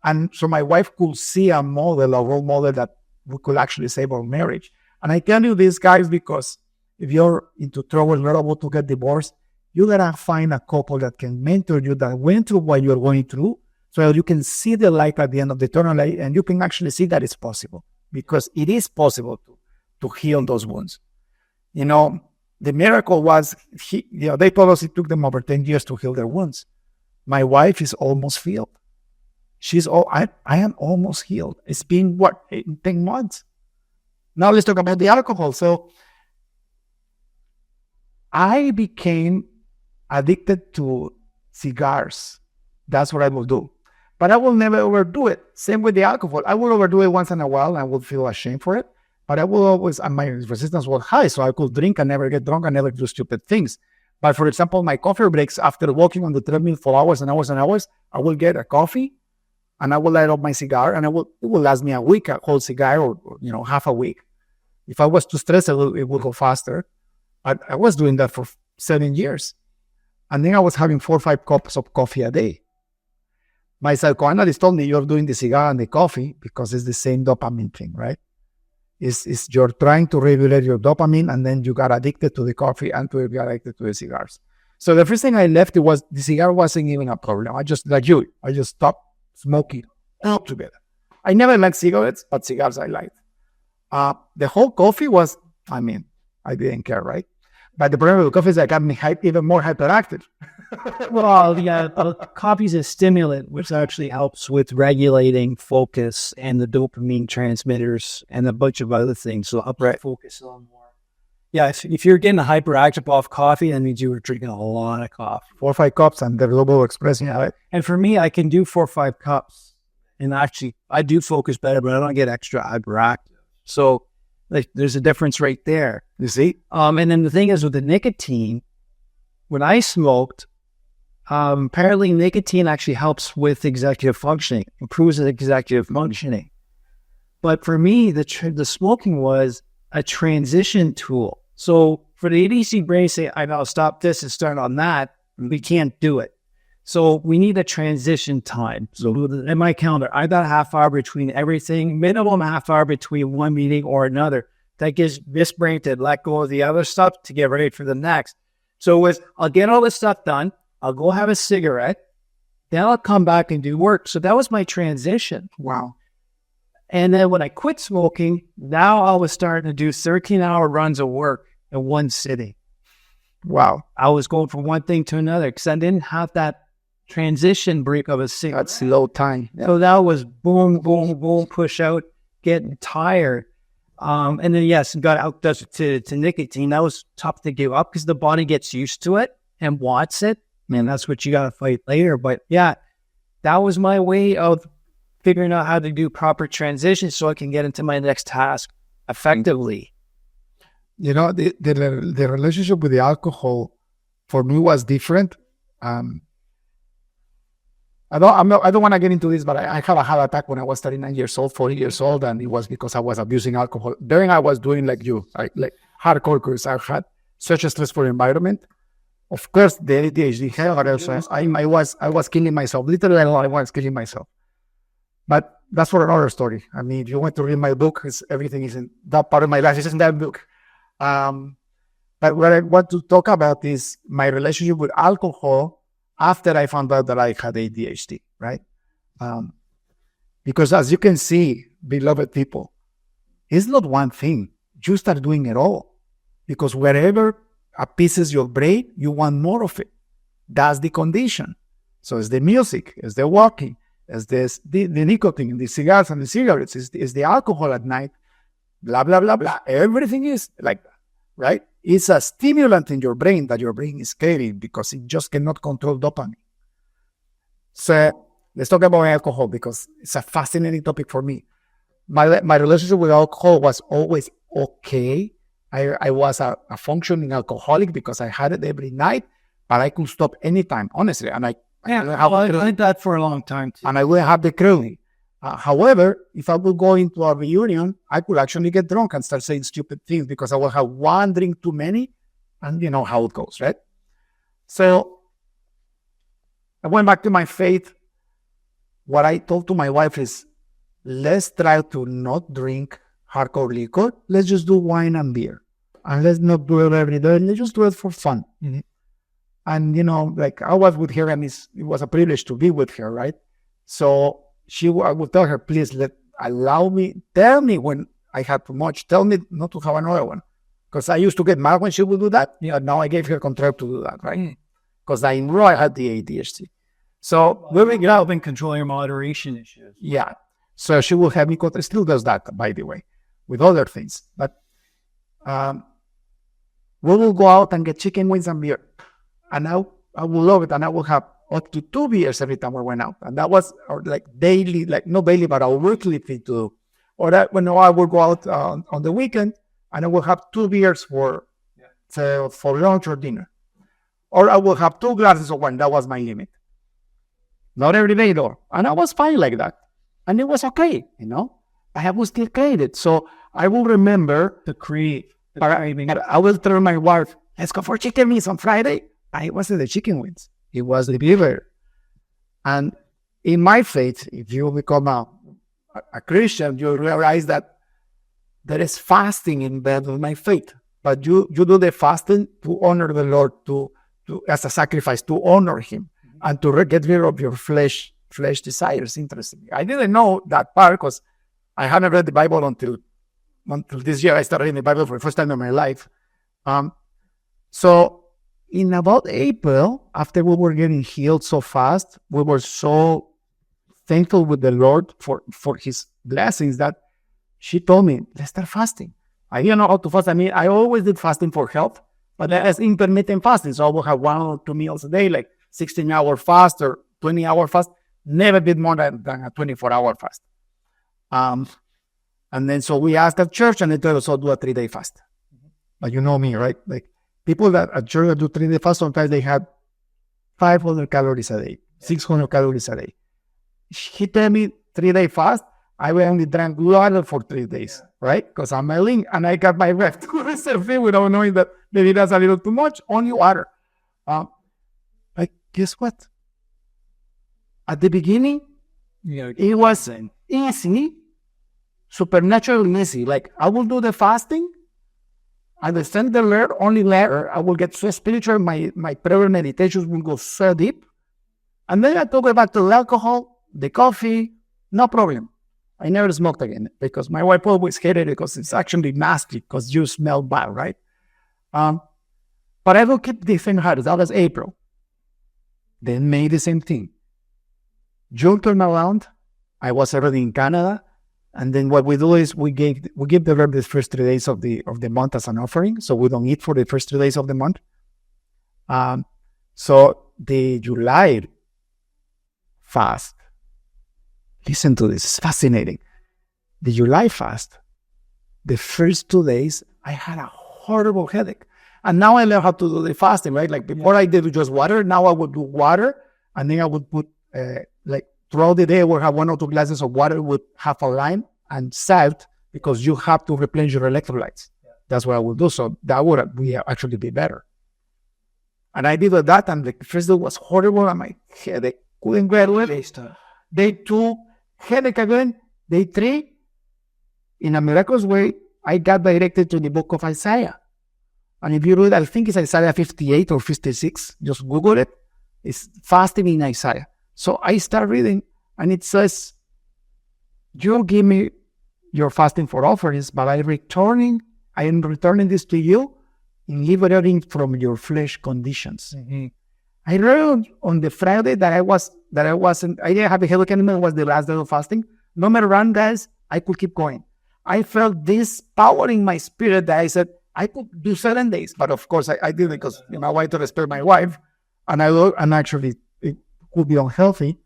And so my wife could see a role model that we could actually save our marriage. And I tell you this, guys, because if you're into trouble, not able to get divorced, you gotta find a couple that can mentor you, that went through what you're going through, so you can see the light at the end of the tunnel, and you can actually see that it's possible, because it is possible to heal those wounds. The miracle was, they told us it took them over 10 years to heal their wounds. My wife is almost healed. I am almost healed. It's been, 10 months? Now let's talk about the alcohol. So I became addicted to cigars. That's what I will do. But I will never overdo it. Same with the alcohol. I will overdo it once in a while and I will feel ashamed for it. But I will always, and my resistance was high, so I could drink and never get drunk and never do stupid things. But for example, my coffee breaks, after walking on the treadmill for hours and hours and hours, I will get a coffee and I will light up my cigar, and it will last me a week, a whole cigar, or half a week. If I was too stressed, it would go faster. I was doing that for 7 years. And then I was having 4 or 5 cups of coffee a day. My psychoanalyst told me, you're doing the cigar and the coffee because it's the same dopamine thing, right? It's you're trying to regulate your dopamine, and then you got addicted to the coffee and to get addicted to the cigars. So the first thing I left, it was the cigar wasn't even a problem. I just stopped smoking altogether. I never liked cigarettes, but cigars I liked. The whole coffee was, I didn't care, right? But the problem with coffee is that got me even more hyperactive. Well, yeah, coffee is a stimulant, which actually helps with regulating focus and the dopamine transmitters and a bunch of other things. So help you focus on more. Yeah, if you're getting hyperactive off coffee, that means you were drinking a lot of coffee. 4 or 5 cups, and the global expressing it. And for me, I can do 4 or 5 cups, and actually, I do focus better, but I don't get extra hyperactive. So, there's a difference right there. You see? And then the thing is with the nicotine, when I smoked, apparently nicotine actually helps with executive functioning, improves executive functioning. But for me, the smoking was a transition tool. So for the ADHD brain, say, I know, stop this and start on that, we can't do it. So we need a transition time. So in my calendar, I got a half hour between everything, minimum half hour between one meeting or another. That gives this brain to let go of the other stuff to get ready for the next. So I'll get all this stuff done. I'll go have a cigarette. Then I'll come back and do work. So that was my transition. Wow. And then when I quit smoking, now I was starting to do 13-hour runs of work in one sitting. Wow. I was going from one thing to another because I didn't have that transition break of a cigarette. That's low time. So that was boom, boom, boom, push out, getting tired. And then, yes, got out to nicotine. That was tough to give up because the body gets used to it and wants it. Man, that's what you got to fight later. But yeah, that was my way of figuring out how to do proper transition so I can get into my next task effectively. The relationship with the alcohol for me was different. I don't want to get into this, but I had a heart attack when I was 39 years old, 40 years old, and it was because I was abusing alcohol. During I was doing like like hardcore course. I had such a stressful environment. Of course, the ADHD I was killing myself. Literally, I was killing myself. But that's for another story. I mean, if you want to read my book, everything is in that part of my life. It's in that book. But what I want to talk about is my relationship with alcohol after I found out that I had ADHD, right? Because as you can see, beloved people, it's not one thing. You start doing it all. Because wherever appeases your brain, you want more of it. That's the condition. So it's the music, it's the walking, it's the nicotine, the cigars and the cigarettes, it's the alcohol at night, blah, blah, blah, blah. Everything is like that, right? It's a stimulant in your brain that your brain is carrying because it just cannot control dopamine. So let's talk about alcohol because it's a fascinating topic for me. My relationship with alcohol was always okay. I was a functioning alcoholic because I had it every night, but I could stop anytime, honestly. And I did that for a long time too. And I would have the craving. However, if I would go into a reunion, I could actually get drunk and start saying stupid things because I will have one drink too many, and you know how it goes, right? So I went back to my faith. What I told to my wife is, let's try to not drink hardcore liquor. Let's just do wine and beer. And let's not do it every day. Let's just do it for fun. Mm-hmm. And, you know, like I was with her and it was a privilege to be with her, right? So I would tell her, please tell me when I had too much. Tell me not to have another one. Because I used to get mad when she would do that. Yeah. Now I gave her control to do that, right? Because I knew I had the ADHD. So living out and control your moderation issues. Yeah. So she will have me control. Still does that, by the way, with other things. But we will go out and get chicken wings and beer. And I will love it. And I will have up to 2 beers every time we went out. And that was like daily, like not daily, but our weekly thing to do. Or that when I would go out on the weekend and I will have 2 beers for lunch or dinner. Or I will have 2 glasses of wine. That was my limit. Not every day though. And I was fine like that. And it was okay, you know. I was still created. So I will remember the craving. I will tell my wife, let's go for chicken wings on Friday. I wasn't the chicken wings. It was the beer. And in my faith, if you become a Christian, you realize that there is fasting in bed with my faith. But you do the fasting to honor the Lord, to as a sacrifice, to honor Him, and to get rid of your flesh desires. Interesting. I didn't know that part because I hadn't read the Bible until this year. I started reading the Bible for the first time in my life. So in about April, after we were getting healed so fast, we were so thankful with the Lord for His blessings that she told me, let's start fasting. I didn't know how to fast. I mean, I always did fasting for health, but as intermittent fasting. So I will have 1 or 2 meals a day, like 16-hour fast or 20-hour fast. Never did more than a 24-hour fast. And then so we asked at church and they told us to do a 3-day fast. Mm-hmm. But you know me, right? Like people that at church do 3-day fast, sometimes they had 500 calories a day, 600 calories a day. He told me 3-day fast. I only drank water for 3 days, right? Because I'm a link and I got my ref to reserve without knowing that maybe that's a little too much, only water. Like, guess what? At the beginning, it was easy, supernaturally easy. Like, I will do the fasting, understand the Lord, only later, I will get so spiritual, my prayer meditations will go so deep. And then I talk back to the alcohol, the coffee, no problem. I never smoked again because my wife always hated it because it's actually nasty because you smell bad, right? But I will keep the same habits. That was April. Then May, the same thing. June turned around. I was already in Canada. And then what we do is we give the Lord the first 3 days of the month as an offering. So we don't eat for the first 3 days of the month. So the July fast, listen to this, it's fascinating. The July fast, the first 2 days, I had a horrible headache. And now I learned how to do the fasting, right? Like before I did just water, now I would do water and then I would put like throughout the day, I will have 1 or 2 glasses of water with half a lime and salt because you have to replenish your electrolytes. Yeah. That's what I will do. So that would actually be better. And I did that, and the first day was horrible, and my headache couldn't get it. Day 2, headache again. Day 3, in a miraculous way, I got directed to the book of Isaiah. And if you read, I think it's Isaiah 58 or 56, just Google it. It's fasting in Isaiah. So I start reading, and it says, you give me your fasting for offerings, but I am returning this to you in liberating from your flesh conditions. Mm-hmm. I read on the Friday that I didn't have a headache anymore. It was the last day of fasting. No matter what, guys, I could keep going. I felt this power in my spirit that I said, I could do 7 days. But of course, I did it because I wanted to respect my wife. And actually, it could be unhealthy.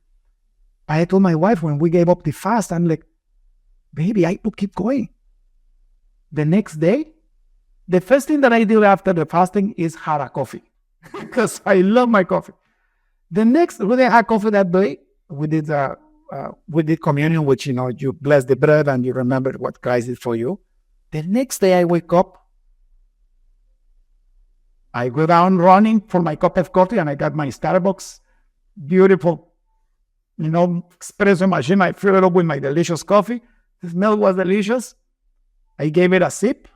I told my wife when we gave up the fast, I'm like, baby, I could keep going. The next day, the first thing that I did after the fasting is have a coffee because I love my coffee. The next, when I had coffee that day, we did communion, which, you bless the bread and you remember what Christ did for you. The next day I wake up, I go down running for my cup of coffee, and I got my Starbucks, beautiful, espresso machine. I fill it up with my delicious coffee. The smell was delicious. I gave it a sip.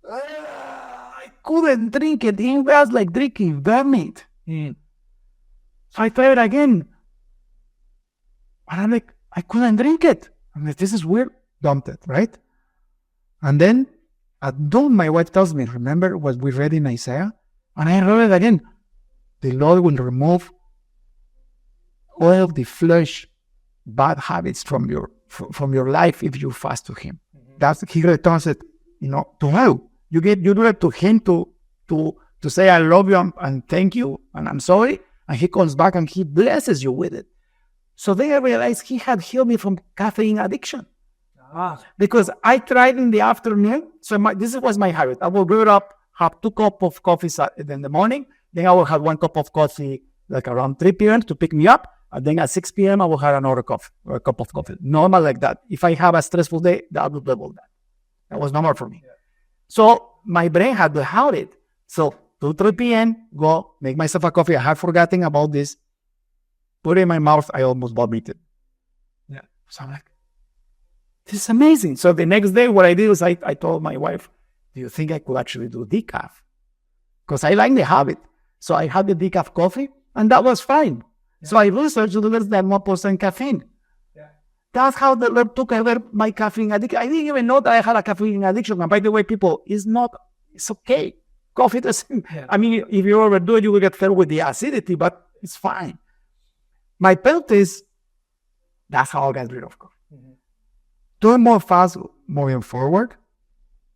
I couldn't drink it. It was like drinking vermouth. So I tried it again. And I'm like, I couldn't drink it. I'm like, this is weird. Dumped it, right? And then at dawn, my wife tells me, remember what we read in Isaiah? And I read it again. The Lord will remove all of the flesh, bad habits from your life if you fast to Him. Mm-hmm. He returns it, to you. You do it to Him to say, I love you and thank you and I'm sorry. And He comes back and He blesses you with it. So then I realized He had healed me from caffeine addiction. Because I tried in the afternoon. So this was my habit. I will get up, have 2 cups of coffee in the morning. Then I will have 1 cup of coffee like around 3 p.m. to pick me up. And then at 6 p.m. I will have another cup of coffee. Normal like that. If I have a stressful day, that would double that. That was normal for me. Yeah. So my brain had to have it. So 3 p.m., go make myself a coffee. I had forgotten about this. Put it in my mouth. I almost vomited. Yeah. So I'm like, this is amazing. So the next day, what I did was I told my wife, do you think I could actually do decaf? Because I like the habit. So I had the decaf coffee, and that was fine. Yeah. So I researched less than 1% caffeine. Yeah. That's how the Lord took over my caffeine addiction. I didn't even know that I had a caffeine addiction. And by the way, people, it's okay. Coffee doesn't, yeah. I mean, if you overdo it, you will get fed with the acidity, but it's fine. My point is, that's how I got rid of coffee. Mm-hmm. Doing more fast moving forward.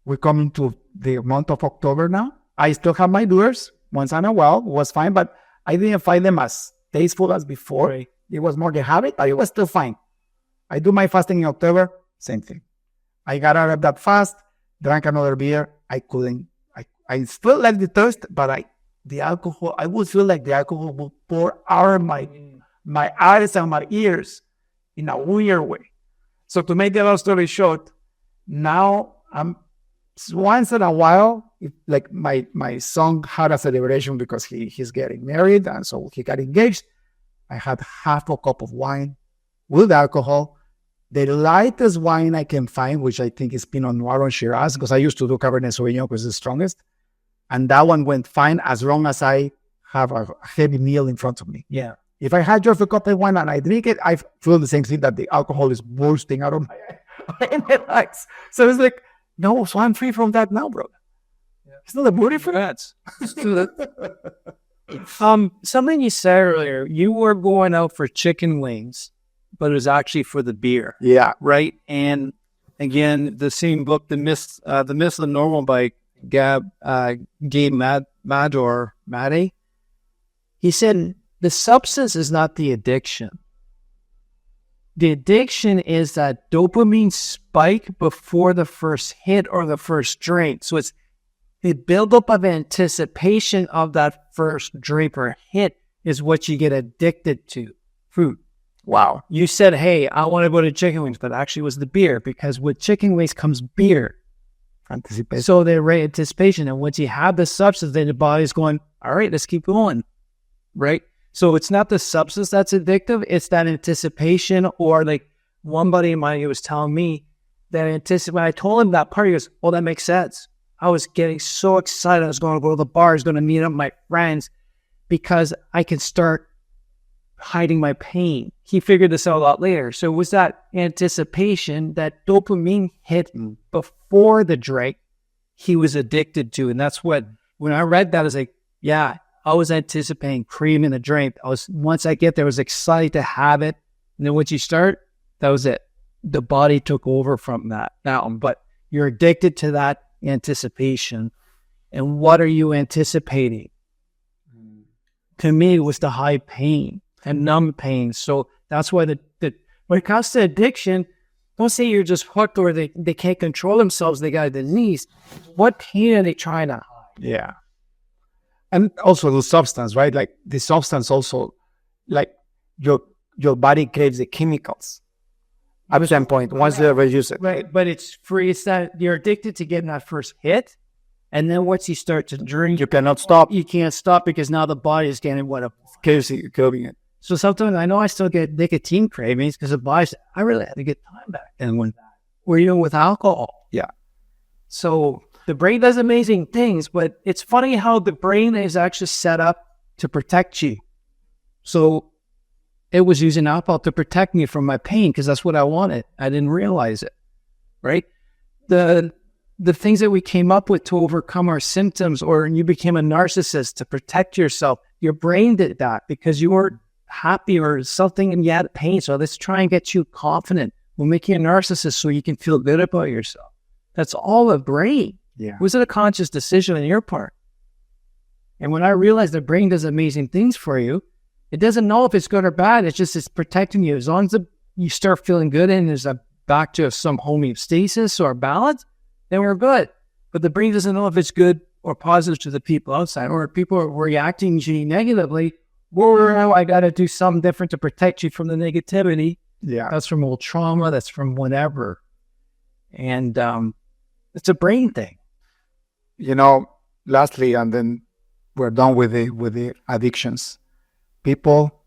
We're coming to the month of October now. I still have my doers once in a while. It was fine, but I didn't find them as tasteful as before. Right. It was more the habit, but it was still fine. I do my fasting in October, same thing. I got out of that fast, drank another beer. I still like the thirst, but the alcohol, I would feel like the alcohol would pour out my eyes and my ears in a weird way. So to make the long story short, now I'm once in a while, like my son had a celebration because he's getting married, and so he got engaged. I had half a cup of wine with alcohol, the lightest wine I can find, which I think is Pinot Noir or Shiraz, because I used to do Cabernet Sauvignon because it's the strongest. And that one went fine as long as I have a heavy meal in front of me. Yeah. If I had just a cup of wine and I drink it, I feel the same thing, that the alcohol is bursting out of my eyes. So it's like, no, so I'm free from that now, bro. Yeah. It's not a booty for that. Something you said earlier, you were going out for chicken wings, but it was actually for the beer. Yeah. Right? And again, the same book, The Myth of the Normal by Gabe Mador, he said, the substance is not the addiction. The addiction is that dopamine spike before the first hit or the first drink. So it's the buildup of anticipation of that first drink or hit is what you get addicted to. Food. Wow. You said, hey, I want to go to chicken wings, but actually it was the beer, because with chicken wings comes beer. Anticipation. So they're anticipation. And once you have the substance, then the body's going, all right, let's keep going. Right? So it's not the substance that's addictive, it's that anticipation. Or like one buddy of mine, he was telling me that when I told him that part, he goes, oh, that makes sense. I was getting so excited. I was going to go to the bar, I was going to meet up with my friends because I can start hiding my pain. He figured this out a lot later. So it was that anticipation, that dopamine hit before the drink he was addicted to. And that's what, when I read that, I was like, yeah, I was anticipating cream in the drink. Once I get there, I was excited to have it. And then once you start, that was it. The body took over from that now, but you're addicted to that anticipation. And what are you anticipating? To me, it was the high pain and numb pain. So that's why when it comes to addiction, don't say you're just hooked or they can't control themselves, they got a disease. What pain are they trying to hide? Yeah. And also the substance, right? Like the substance also, like your body craves the chemicals at some point once they reduce it. Right, but it's free. It's that you're addicted to getting that first hit. And then once you start to drink, You cannot stop. you can't stop because now the body is getting what Craving it. So sometimes I know I still get nicotine cravings because the body's, I really had to get time back. And or even with alcohol. Yeah. So the brain does amazing things, but it's funny how the brain is actually set up to protect you. So it was using alcohol to protect me from my pain because that's what I wanted. I didn't realize it, right? The things that we came up with to overcome our symptoms, or you became a narcissist to protect yourself, your brain did that because you weren't happy or something and you had pain. So let's try and get you confident. We'll make you a narcissist so you can feel good about yourself. That's all the brain. Yeah. Was it a conscious decision on your part? And when I realized the brain does amazing things for you, it doesn't know if it's good or bad. It's protecting you. As long as you start feeling good and there's back to some homeostasis or balance, then we're good. But the brain doesn't know if it's good or positive to the people outside, or if people are reacting to you negatively. Well, I got to do something different to protect you from the negativity. Yeah. That's from old trauma. That's from whatever. And it's a brain thing. Lastly, and then we're done with the addictions. People,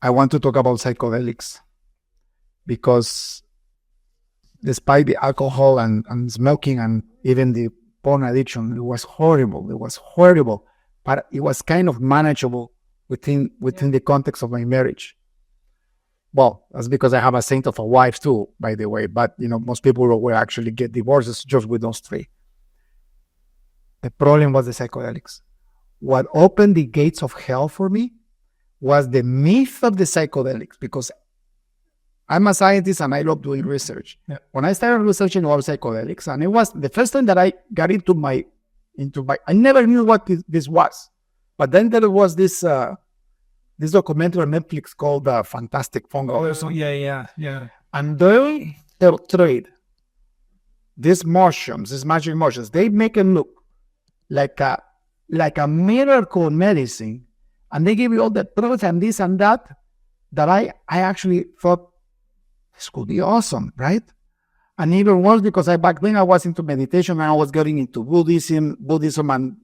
I want to talk about psychedelics because despite the alcohol and smoking and even the porn addiction, it was horrible. It was horrible, but it was kind of manageable within the context of my marriage. Well, that's because I have a saint of a wife too, by the way. But most people will actually get divorces just with those three. The problem was the psychedelics. What opened the gates of hell for me was the myth of the psychedelics, because I'm a scientist and I love doing research. Yeah. When I started researching about psychedelics, and it was the first time that I got into my, I never knew what this was. But then there was this documentary on Netflix called Fantastic Fungal. Yeah. And they trade these mushrooms, these magic mushrooms. They make it look like a miracle medicine, and they give you all the drugs and this and that I actually thought this could be awesome, right? And even worse because back then I was into meditation and I was getting into Buddhism and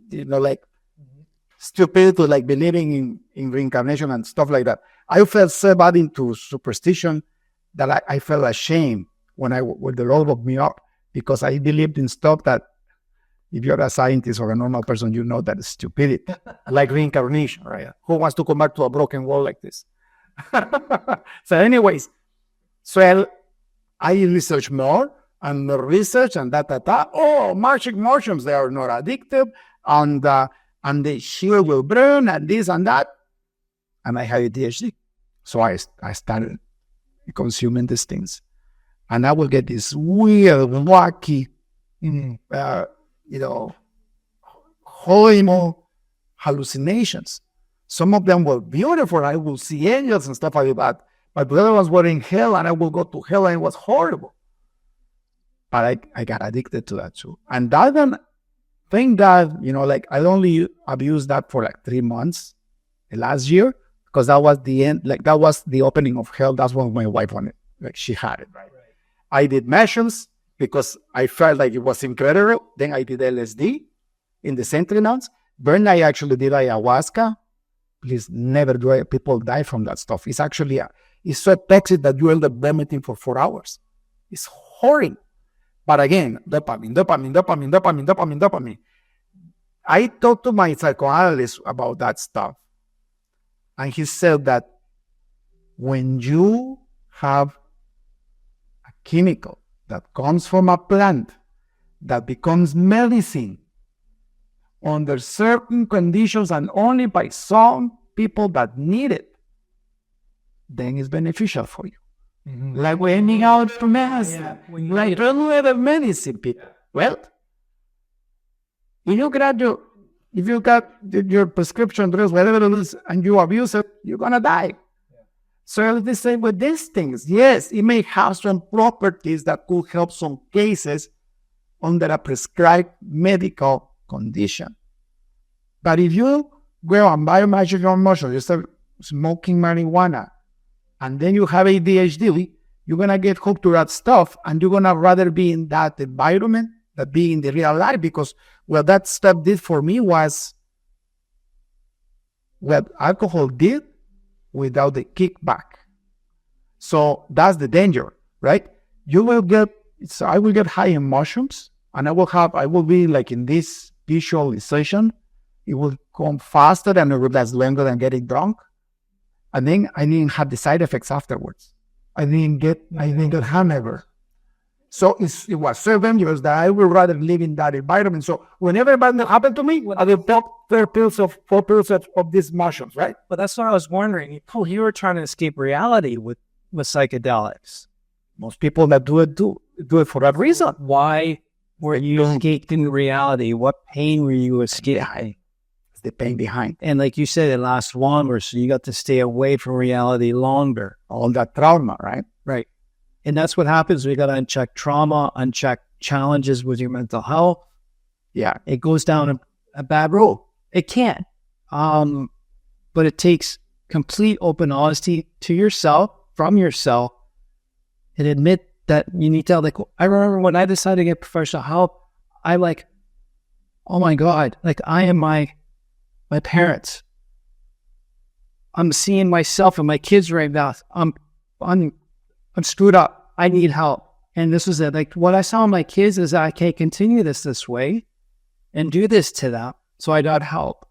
stupidity, like believing in reincarnation and stuff like that. I felt so bad into superstition that I felt ashamed when the Lord woke me up, because I believed in stuff that if you're a scientist or a normal person, you know that it's stupidity, like reincarnation, right? Who wants to come back to a broken world like this? So anyways, I research more and more research and Oh, magic mushrooms, they are not addictive, and the shield will burn and this and that. And I had ADHD. So I started consuming these things. And I will get these weird, wacky, horrible hallucinations. Some of them were beautiful. I will see angels and stuff like that. But the other ones were in hell, and I will go to hell, and it was horrible. But I got addicted to that too. And that one thing that, I only abused that for like 3 months last year, because that was the end, like that was the opening of hell. That's what my wife wanted. Like she had it, right? I did mushrooms because I felt like it was incredible. Then I did LSD in the century nuns. Then I actually did ayahuasca. Please never do it. People die from that stuff. It's actually, it's so toxic that you end up vomiting for 4 hours. It's horrible. But again, dopamine. I talked to my psychoanalyst about that stuff. And he said that when you have a chemical that comes from a plant that becomes medicine under certain conditions and only by some people that need it, then it's beneficial for you. Mm-hmm. Like we're ending out to mass. Yeah. Like other medicine people. Well, if you got your prescription drugs, whatever it is, and you abuse it, you're gonna die. Yeah. So it's the same with these things. Yes, it may have some properties that could help some cases under a prescribed medical condition. But if you go on biomagical muscle, you start smoking marijuana, and then you have ADHD, you're going to get hooked to that stuff, and you're going to rather be in that environment than be in the real life, because what that stuff did for me was what alcohol did without the kickback. So that's the danger, right? I will get high in mushrooms, and I will be like in this visualization. It will come faster and it will last longer than getting drunk. And then I didn't have the side effects afterwards. I didn't get hangover. So it was 7 years that I would rather live in that environment. So whenever that happened to me, I will pop 4 pills of these mushrooms, right? But that's what I was wondering. You were trying to escape reality with psychedelics. Most people that do it for that reason. Why were you escaping reality? What pain were you escaping? It's the pain behind. And like you said, it lasts longer, so you got to stay away from reality longer. All that trauma, right? Right. And that's what happens. We got to uncheck trauma, uncheck challenges with your mental health. Yeah. It goes down a bad road. It can. But it takes complete open honesty to yourself, from yourself, and admit that you need to, like, I remember when I decided to get professional help, I like, oh my God, like I am my parents. I'm seeing myself and my kids right now. I'm screwed up. I need help. And this was it. Like what I saw in my kids is I can't continue this way and do this to them. So I got help.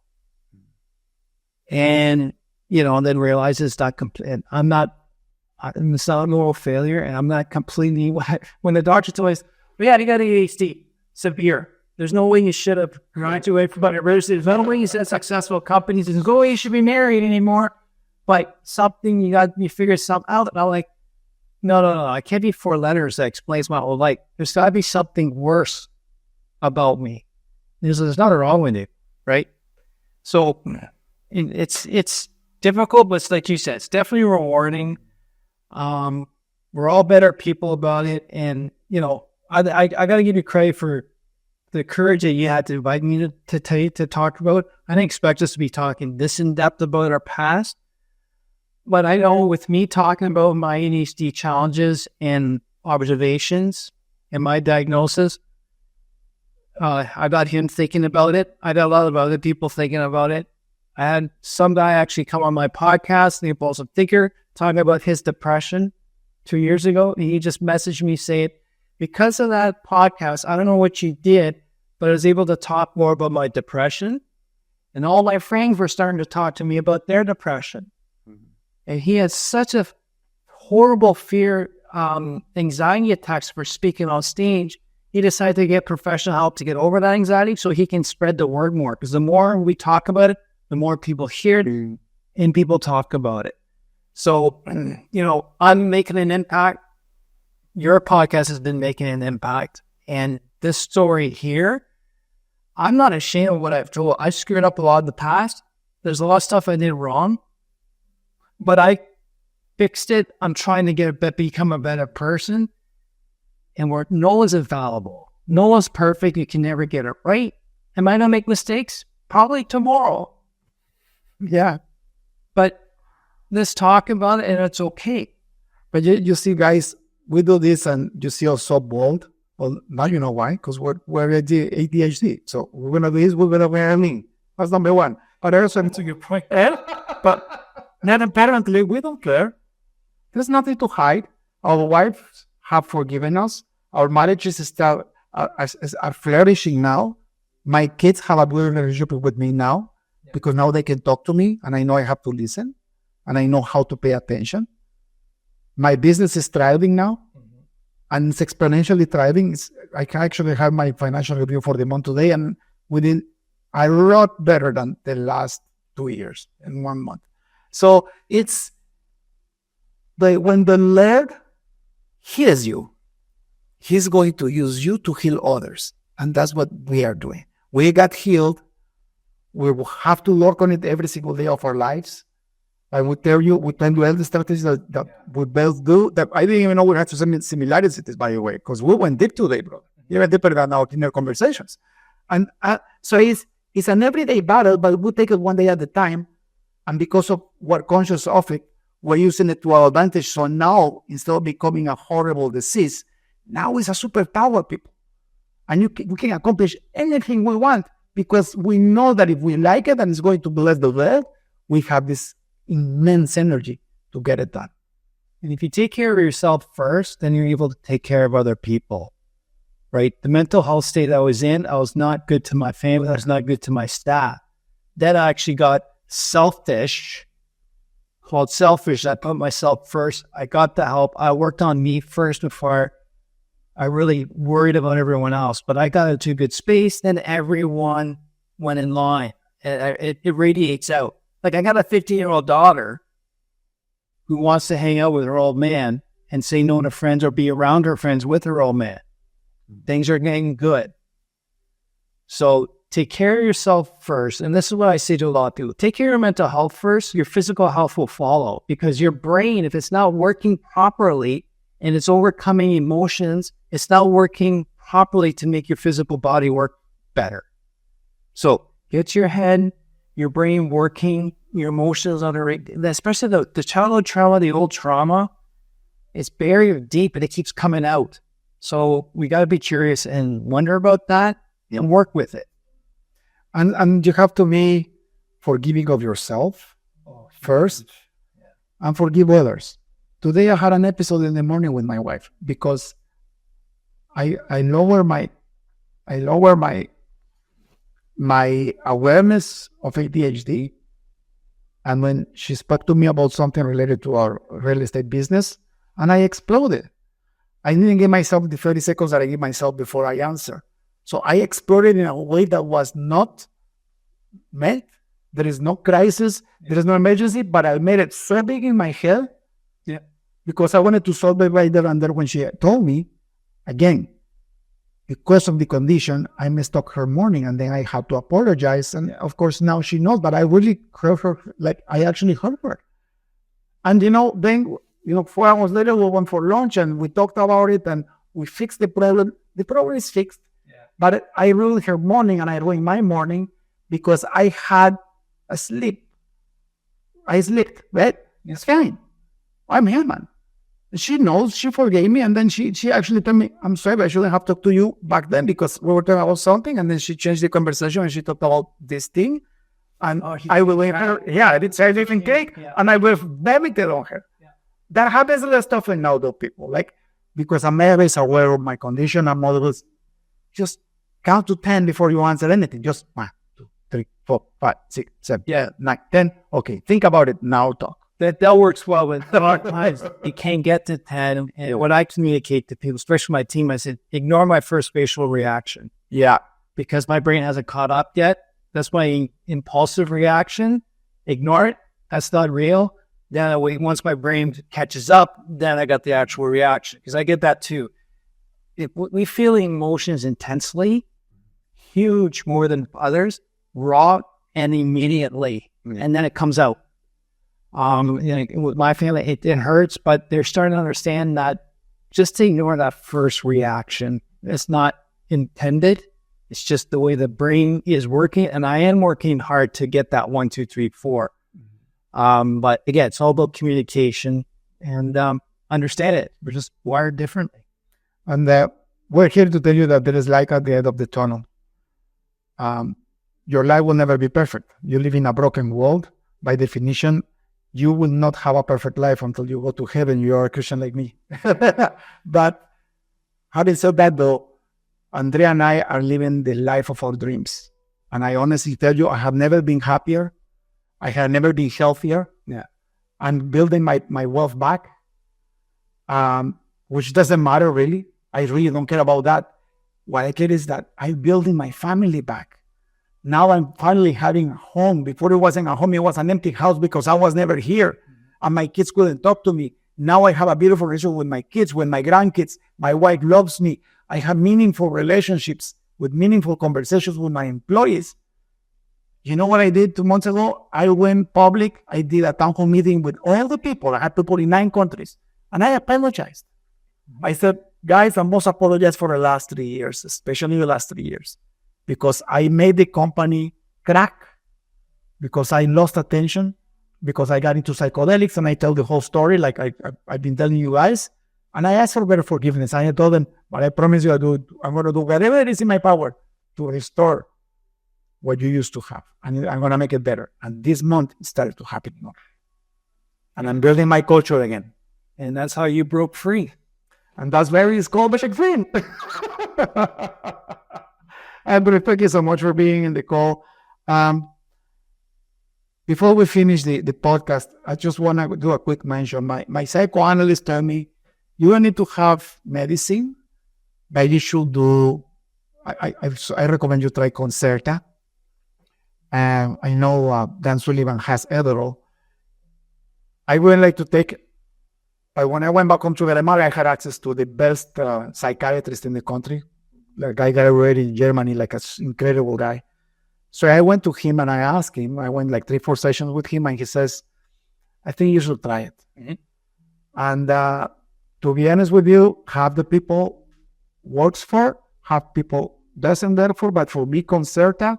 And, and then realize it's not complete. It's not a moral failure. And I'm not completely, when the doctor told us, yeah, you got ADHD, severe. There's no way you should have graduated from university. There's no way you said successful companies. There's no way you should be married anymore. But something, you figure something out. And I'm like, no. I can't be 4 letters that explains my whole life. There's got to be something worse about me. There's nothing wrong with it, right? So it's difficult, but it's like you said, it's definitely rewarding. We're all better people about it. And, I got to give you credit for the courage that you had to invite me to talk about. I didn't expect us to be talking this in depth about our past. But I know with me talking about my ADHD challenges and observations and my diagnosis, I got him thinking about it. I got a lot of other people thinking about it. I had some guy actually come on my podcast, the Impulsive Thinker, talking about his depression 2 years ago. And he just messaged me saying, because of that podcast, I don't know what you did, but I was able to talk more about my depression. And all my friends were starting to talk to me about their depression. And he had such a horrible fear, anxiety attacks for speaking on stage. He decided to get professional help to get over that anxiety so he can spread the word more. Because the more we talk about it, the more people hear it and people talk about it. So, I'm making an impact. Your podcast has been making an impact. And this story here, I'm not ashamed of what I've told. I screwed up a lot in the past. There's a lot of stuff I did wrong. But I fixed it. I'm trying to become a better person. And no one's infallible. No one's perfect. You can never get it right. Am I going to make mistakes? Probably tomorrow. Yeah. But Let's talk about it, and it's okay. But you see, guys, we do this, and you see us so bold. Well, now you know why, because we're ADHD. So we're going to do this, we're going to learn. That's number one. But also, to your point, but then apparently we don't care. There's nothing to hide. Our wives have forgiven us. Our marriages still are flourishing now. My kids have a good relationship with me now because now they can talk to me and I know I have to listen and I know how to pay attention. My business is thriving now and it's exponentially thriving. I can actually have my financial review for the month today and we did a lot better than the last 2 years in 1 month. So it's when the Lord heals you, He's going to use you to heal others. And that's what we are doing. We got healed. We will have to work on it every single day of our lives. I would tell you, we can do all the strategies that we both do. That I didn't even know we had some similarities, by the way, because we went deep today, bro. Even deeper than our inner conversations. And so it's an everyday battle, but we take it one day at a time. And because of we're conscious of it, we're using it to our advantage. So now, instead of becoming a horrible disease, now it's a superpower, people. And we can accomplish anything we want because we know that if we like it and it's going to bless the world, we have this immense energy to get it done. And if you take care of yourself first, then you're able to take care of other people, right? The mental health state I was in, I was not good to my family. I was not good to my staff. Then I actually got selfish. I put myself first. I got the help. I worked on me first before I really worried about everyone else. But I got into a good space. Then everyone went in line. It radiates out. Like I got a 15-year-old daughter who wants to hang out with her old man and say no to friends or be around her friends with her old man. Things are getting good. So take care of yourself first. And this is what I say to a lot of people. Take care of your mental health first. Your physical health will follow because your brain, if it's not working properly and it's overcoming emotions, it's not working properly to make your physical body work better. So get your head, your brain working, your emotions under, especially the childhood trauma, the old trauma, it's buried deep and it keeps coming out. So we got to be curious and wonder about that and work with it. And you have to be forgiving of yourself first and forgive others. Today I had an episode in the morning with my wife because I lower my awareness of ADHD. And when she spoke to me about something related to our real estate business, and I exploded. I didn't give myself the 30 seconds that I give myself before I answer. So I exploded in a way that was not meant. There is no crisis. There is no emergency, but I made it so big in my head because I wanted to solve it right there and there when she told me, again, because of the condition, I messed up her morning and then I had to apologize. And of course, now she knows, but I really hurt her, like I actually hurt her. And then 4 hours later, we went for lunch and we talked about it and we fixed the problem. The problem is fixed, but I ruined her morning and I ruined my morning because I had a sleep. I slept, right? It's fine. I'm human. She knows, she forgave me, and then she actually told me, I'm sorry, but I shouldn't have talked to you back then because we were talking about something, and then she changed the conversation and she talked about this thing. And I will leave her, I did say different cake, and I will vomited on her. That happens less often now, though, people. Like, because I'm always aware of my condition, I'm always just count to 10 before you answer anything. Just 1, 2, 3, 4, 5, 6, 7, 9, 10. Okay, think about it now, talk. That works well with times. You can't get to 10. And what I communicate to people, especially my team, I said, ignore my first facial reaction. Yeah. Because my brain hasn't caught up yet. That's my impulsive reaction. Ignore it. That's not real. Then once my brain catches up, then I got the actual reaction. Because I get that too. If we feel emotions intensely, huge more than others, raw and immediately. And then it comes out. With my family, it hurts, but they're starting to understand that just to ignore that first reaction. It's not intended. It's just the way the brain is working. And I am working hard to get that 1, 2, 3, 4. But again, it's all about communication and understand it. We're just wired differently. And we're here to tell you that there is light at the end of the tunnel. Your life will never be perfect. You live in a broken world. By definition, you will not have a perfect life until you go to heaven. You are a Christian like me. But having said that, though, Andre and I are living the life of our dreams. And I honestly tell you, I have never been happier. I have never been healthier. Yeah. I'm building my wealth back, which doesn't matter really. I really don't care about that. What I care is that I'm building my family back. Now I'm finally having a home. Before it wasn't a home, it was an empty house because I was never here. And my kids couldn't talk to me. Now I have a beautiful relationship with my kids, with my grandkids. My wife loves me. I have meaningful relationships with meaningful conversations with my employees. You know what I did 2 months ago? I went public. I did a town hall meeting with all the people. I had people in 9 countries. And I apologized. I said, guys, I must apologize for the last 3 years, especially the last 3 years, because I made the company crack, because I lost attention, because I got into psychedelics, and I tell the whole story like I've been telling you guys. And I asked for better forgiveness. I told them, but I promise you I'm going to do whatever it is in my power to restore what you used to have. And I'm going to make it better. And this month it started to happen more. And I'm building my culture again. And that's how you broke free. And that's where it's called Breakfree. André, thank you so much for being in the call. Before we finish the podcast, I just want to do a quick mention. My psychoanalyst told me, you don't need to have medicine, but you should do, I recommend you try Concerta. I know Dan Sullivan has Adderall. I would like to take, when I went back home to Guatemala, I had access to the best psychiatrist in the country. The guy got already in Germany, like an incredible guy. So I went to him and I asked him, I went like 3-4 sessions with him, and he says, I think you should try it. Mm-hmm. And to be honest with you, half the people works for, half people doesn't work for, but for me, Concerta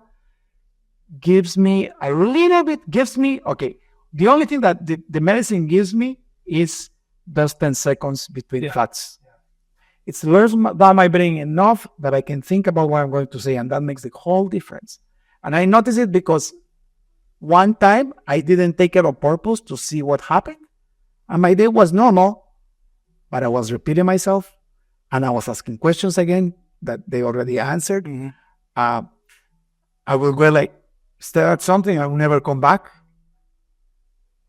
gives me a little bit, okay, the only thing that the medicine gives me is those 10 seconds between thoughts. Yeah. It slurs down my brain enough that I can think about what I'm going to say, and that makes the whole difference. And I noticed it because one time I didn't take it on purpose to see what happened, and my day was normal, but I was repeating myself, and I was asking questions again that they already answered. Mm-hmm. I will go like, stare at something, I will never come back,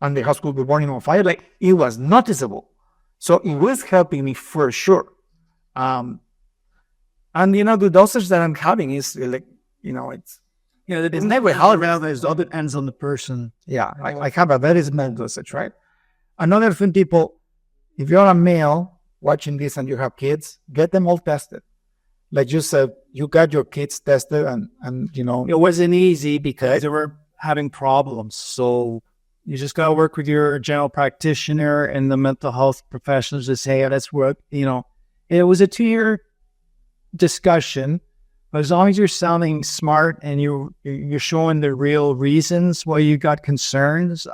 and the house could be burning on fire. Like, it was noticeable. So it was helping me for sure. And the dosage that I'm having is like, it's never hard. It all depends on the person. Yeah, I have a very small dosage, right? Another thing, people, if you're a male watching this and you have kids, get them all tested. Like you said, you got your kids tested, and it wasn't easy because they were having problems. So you just got to work with your general practitioner and the mental health professionals to say, that's what, it was a 2-year discussion, but as long as you're sounding smart and you're showing the real reasons why you got concerns,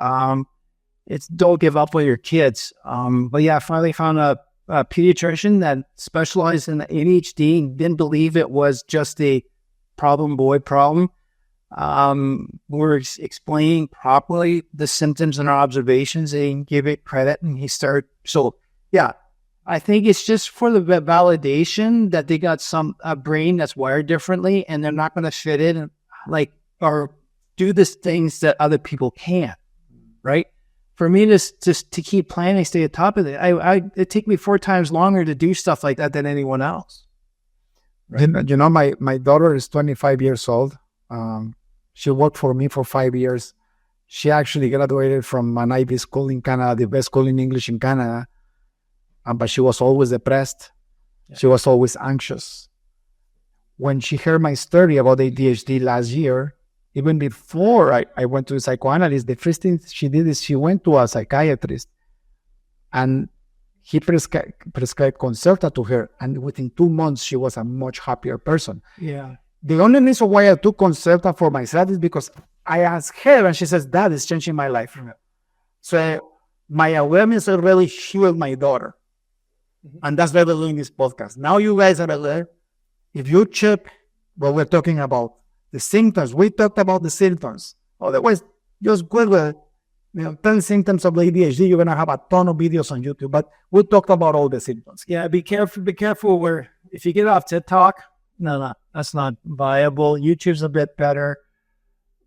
don't give up with your kids. But yeah, I finally found a pediatrician that specialized in ADHD, didn't believe it was just a boy problem. We're explaining properly the symptoms and our observations, and he give it credit, and he started. So yeah, I think it's just for the validation that they got a brain that's wired differently, and they're not going to fit in or do the things that other people can't, right? For me to keep planning, stay on top of it, it take me 4 times longer to do stuff like that than anyone else. Right? My daughter is 25 years old. She worked for me for 5 years. She actually graduated from an Ivy school in Canada, the best school in English in Canada. But she was always depressed. Yeah. She was always anxious. When she heard my story about ADHD last year, even before I went to a psychoanalyst, the first thing she did is she went to a psychiatrist, and he prescribed Concerta to her. And within 2 months, she was a much happier person. Yeah. The only reason why I took Concerta for myself is because I asked her, and she says, Dad, it's changing my life. So my awareness already healed my daughter. And that's why we're doing this podcast. Now you guys are aware. If you check what we're talking about, the symptoms, we talked about the symptoms. Otherwise, just Google 10 symptoms of ADHD. You're going to have a ton of videos on YouTube. But we talked about all the symptoms. Yeah, be careful where if you get off TikTok, no, that's not viable. YouTube's a bit better.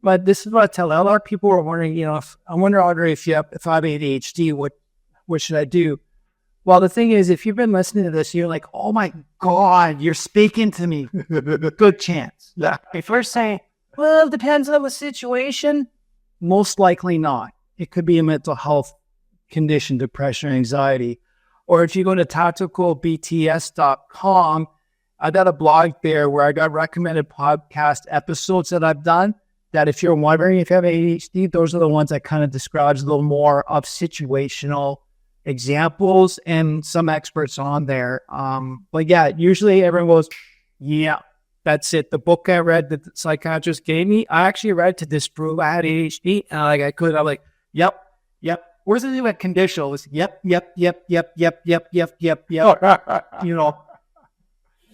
But this is what I tell a lot of people are wondering, I wonder, Andre, if I have ADHD, what should I do? Well, the thing is, if you've been listening to this, you're like, oh my God, you're speaking to me. Good chance. Yeah. If we're saying, well, it depends on the situation, most likely not. It could be a mental health condition, depression, anxiety. Or if you go to tacticalbts.com, I got a blog there where I got recommended podcast episodes that I've done, that if you're wondering if you have ADHD, those are the ones that kind of describes a little more of situational examples and some experts on there. But yeah, usually everyone goes, yeah, that's it. The book I read that the psychiatrist gave me, I actually read to disprove I had ADHD. And I'm like, yep. Where's the thing about conditional? It's yep.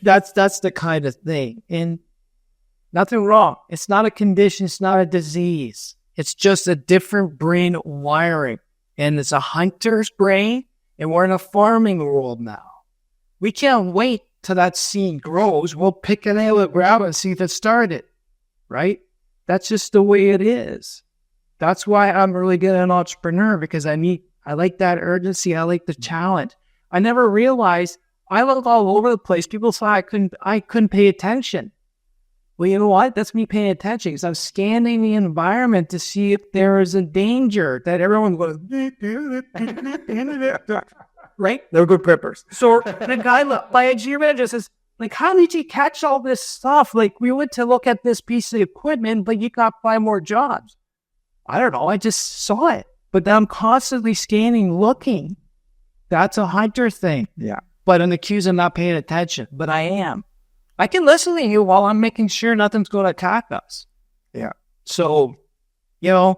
That's the kind of thing. And nothing wrong. It's not a condition. It's not a disease. It's just a different brain wiring. And it's a hunter's brain. And we're in a farming world now. We can't wait till that seed grows. We'll pick an out of ground and see if it started. Right? That's just the way it is. That's why I'm really good at an entrepreneur, because I like that urgency. I like the challenge. I never realized I looked all over the place. People thought I couldn't pay attention. Well, you know what? That's me paying attention, because I'm scanning the environment to see if there is a danger that everyone goes, right? They're good preppers. So the guy, my engineer manager says, like, how did you catch all this stuff? Like, we went to look at this piece of equipment, but you got 5 more jobs. I don't know. I just saw it. But I'm constantly scanning, looking. That's a hunter thing. Yeah. But I'm accused of not paying attention. But I am. I can listen to you while I'm making sure nothing's going to attack us. Yeah. So, it's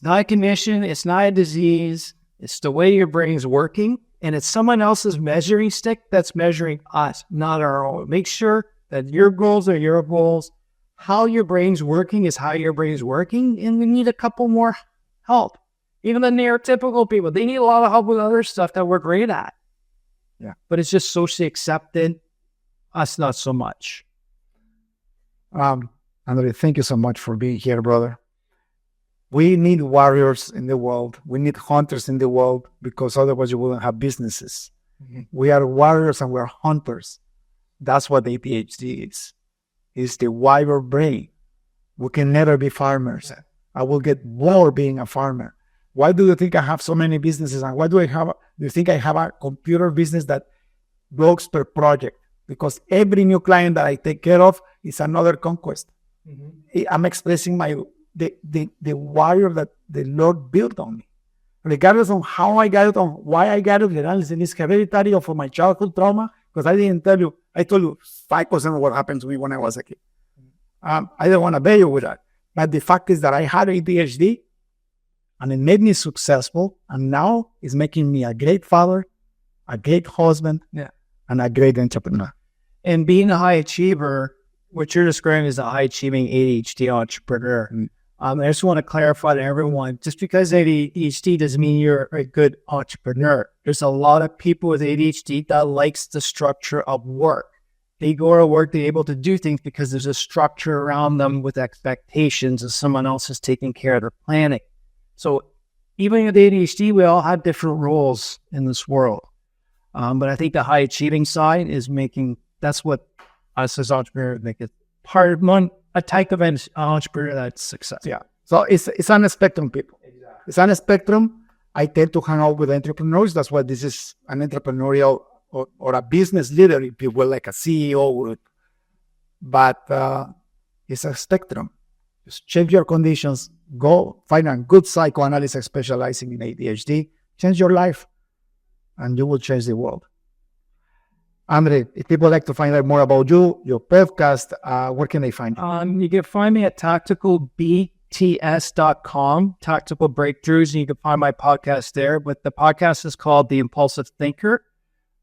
not a condition. It's not a disease. It's the way your brain's working. And it's someone else's measuring stick that's measuring us, not our own. Make sure that your goals are your goals. How your brain's working is how your brain's working. And we need a couple more help. Even the neurotypical people, they need a lot of help with other stuff that we're great at. Yeah. But it's just socially accepted. Us, not so much. Andre, thank you so much for being here, brother. We need warriors in the world. We need hunters in the world, because otherwise you wouldn't have businesses. Mm-hmm. We are warriors and we're hunters. That's what ADHD is. It's the warrior brain. We can never be farmers. I will get bored being a farmer. Why do you think I have so many businesses? And why do you think I have a computer business that works per project? Because every new client that I take care of is another conquest. Mm-hmm. I'm expressing the warrior that the Lord built on me. Regardless of how I got it, on why I got it, regardless if it's hereditary or for my childhood trauma, because I didn't tell you, I told you 5% of what happened to me when I was a kid. I don't want to bore you with that. But the fact is that I had ADHD, and it made me successful, and now it's making me a great father, a great husband, and a great entrepreneur. And being a high achiever, what you're describing is a high-achieving ADHD entrepreneur. Mm-hmm. I just want to clarify to everyone, just because ADHD doesn't mean you're a good entrepreneur. There's a lot of people with ADHD that likes the structure of work. They go to work, they're able to do things because there's a structure around them with expectations of someone else is taking care of their planning. So even with ADHD, we all have different roles in this world. But I think the high achieving side is that's what us as entrepreneurs make it part of a type of entrepreneur that's success. Yeah. So it's on a spectrum, people. Exactly. It's on a spectrum. I tend to hang out with entrepreneurs. That's why this is an entrepreneurial or a business leader, if you will, like a CEO would. But it's a spectrum. Just check your conditions. Go find a good psychoanalyst specializing in ADHD. Change your life, and you will change the world. Andre, if people like to find out more about you, your podcast, where can they find you? You can find me at tacticalbts.com. TTS.com, Tactical Breakthroughs, and you can find my podcast there. But the podcast is called The Impulsive Thinker,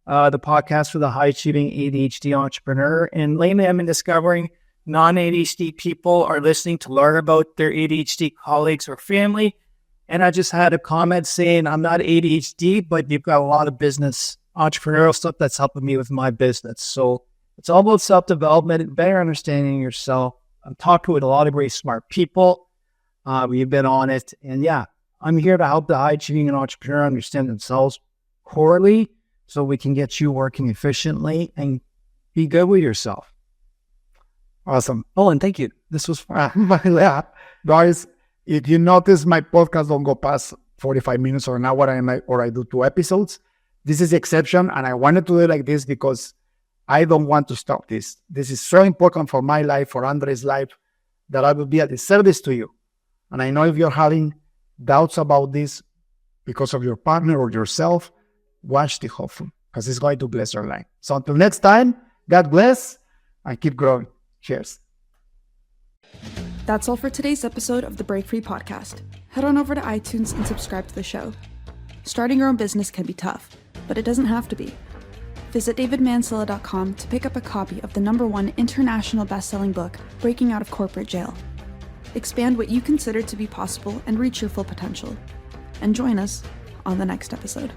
the podcast for the high-achieving ADHD entrepreneur. And lately I've been discovering non-ADHD people are listening to learn about their ADHD colleagues or family. And I just had a comment saying, I'm not ADHD, but you've got a lot of business entrepreneurial stuff that's helping me with my business. So it's all about self-development and better understanding yourself. I'm talking with a lot of very smart people. We've been on it. And yeah, I'm here to help the high-achieving entrepreneur understand themselves corely so we can get you working efficiently and be good with yourself. Awesome. Oh, and thank you. This was fun. Yeah. Guys, if you notice, my podcast don't go past 45 minutes or an hour, or I do 2 episodes. This is the exception, and I wanted to do it like this because I don't want to stop this. This is so important for my life, for Andre's life, that I will be at the service to you. And I know if you're having doubts about this because of your partner or yourself, watch the whole thing because it's going to bless your life. So until next time, God bless and keep growing. Cheers. That's all for today's episode of the Breakfree Podcast. Head on over to iTunes and subscribe to the show. Starting your own business can be tough, but it doesn't have to be. Visit davidmansilla.com to pick up a copy of the #1 international best-selling book, Breaking Out of Corporate Jail. Expand what you consider to be possible and reach your full potential. And join us on the next episode.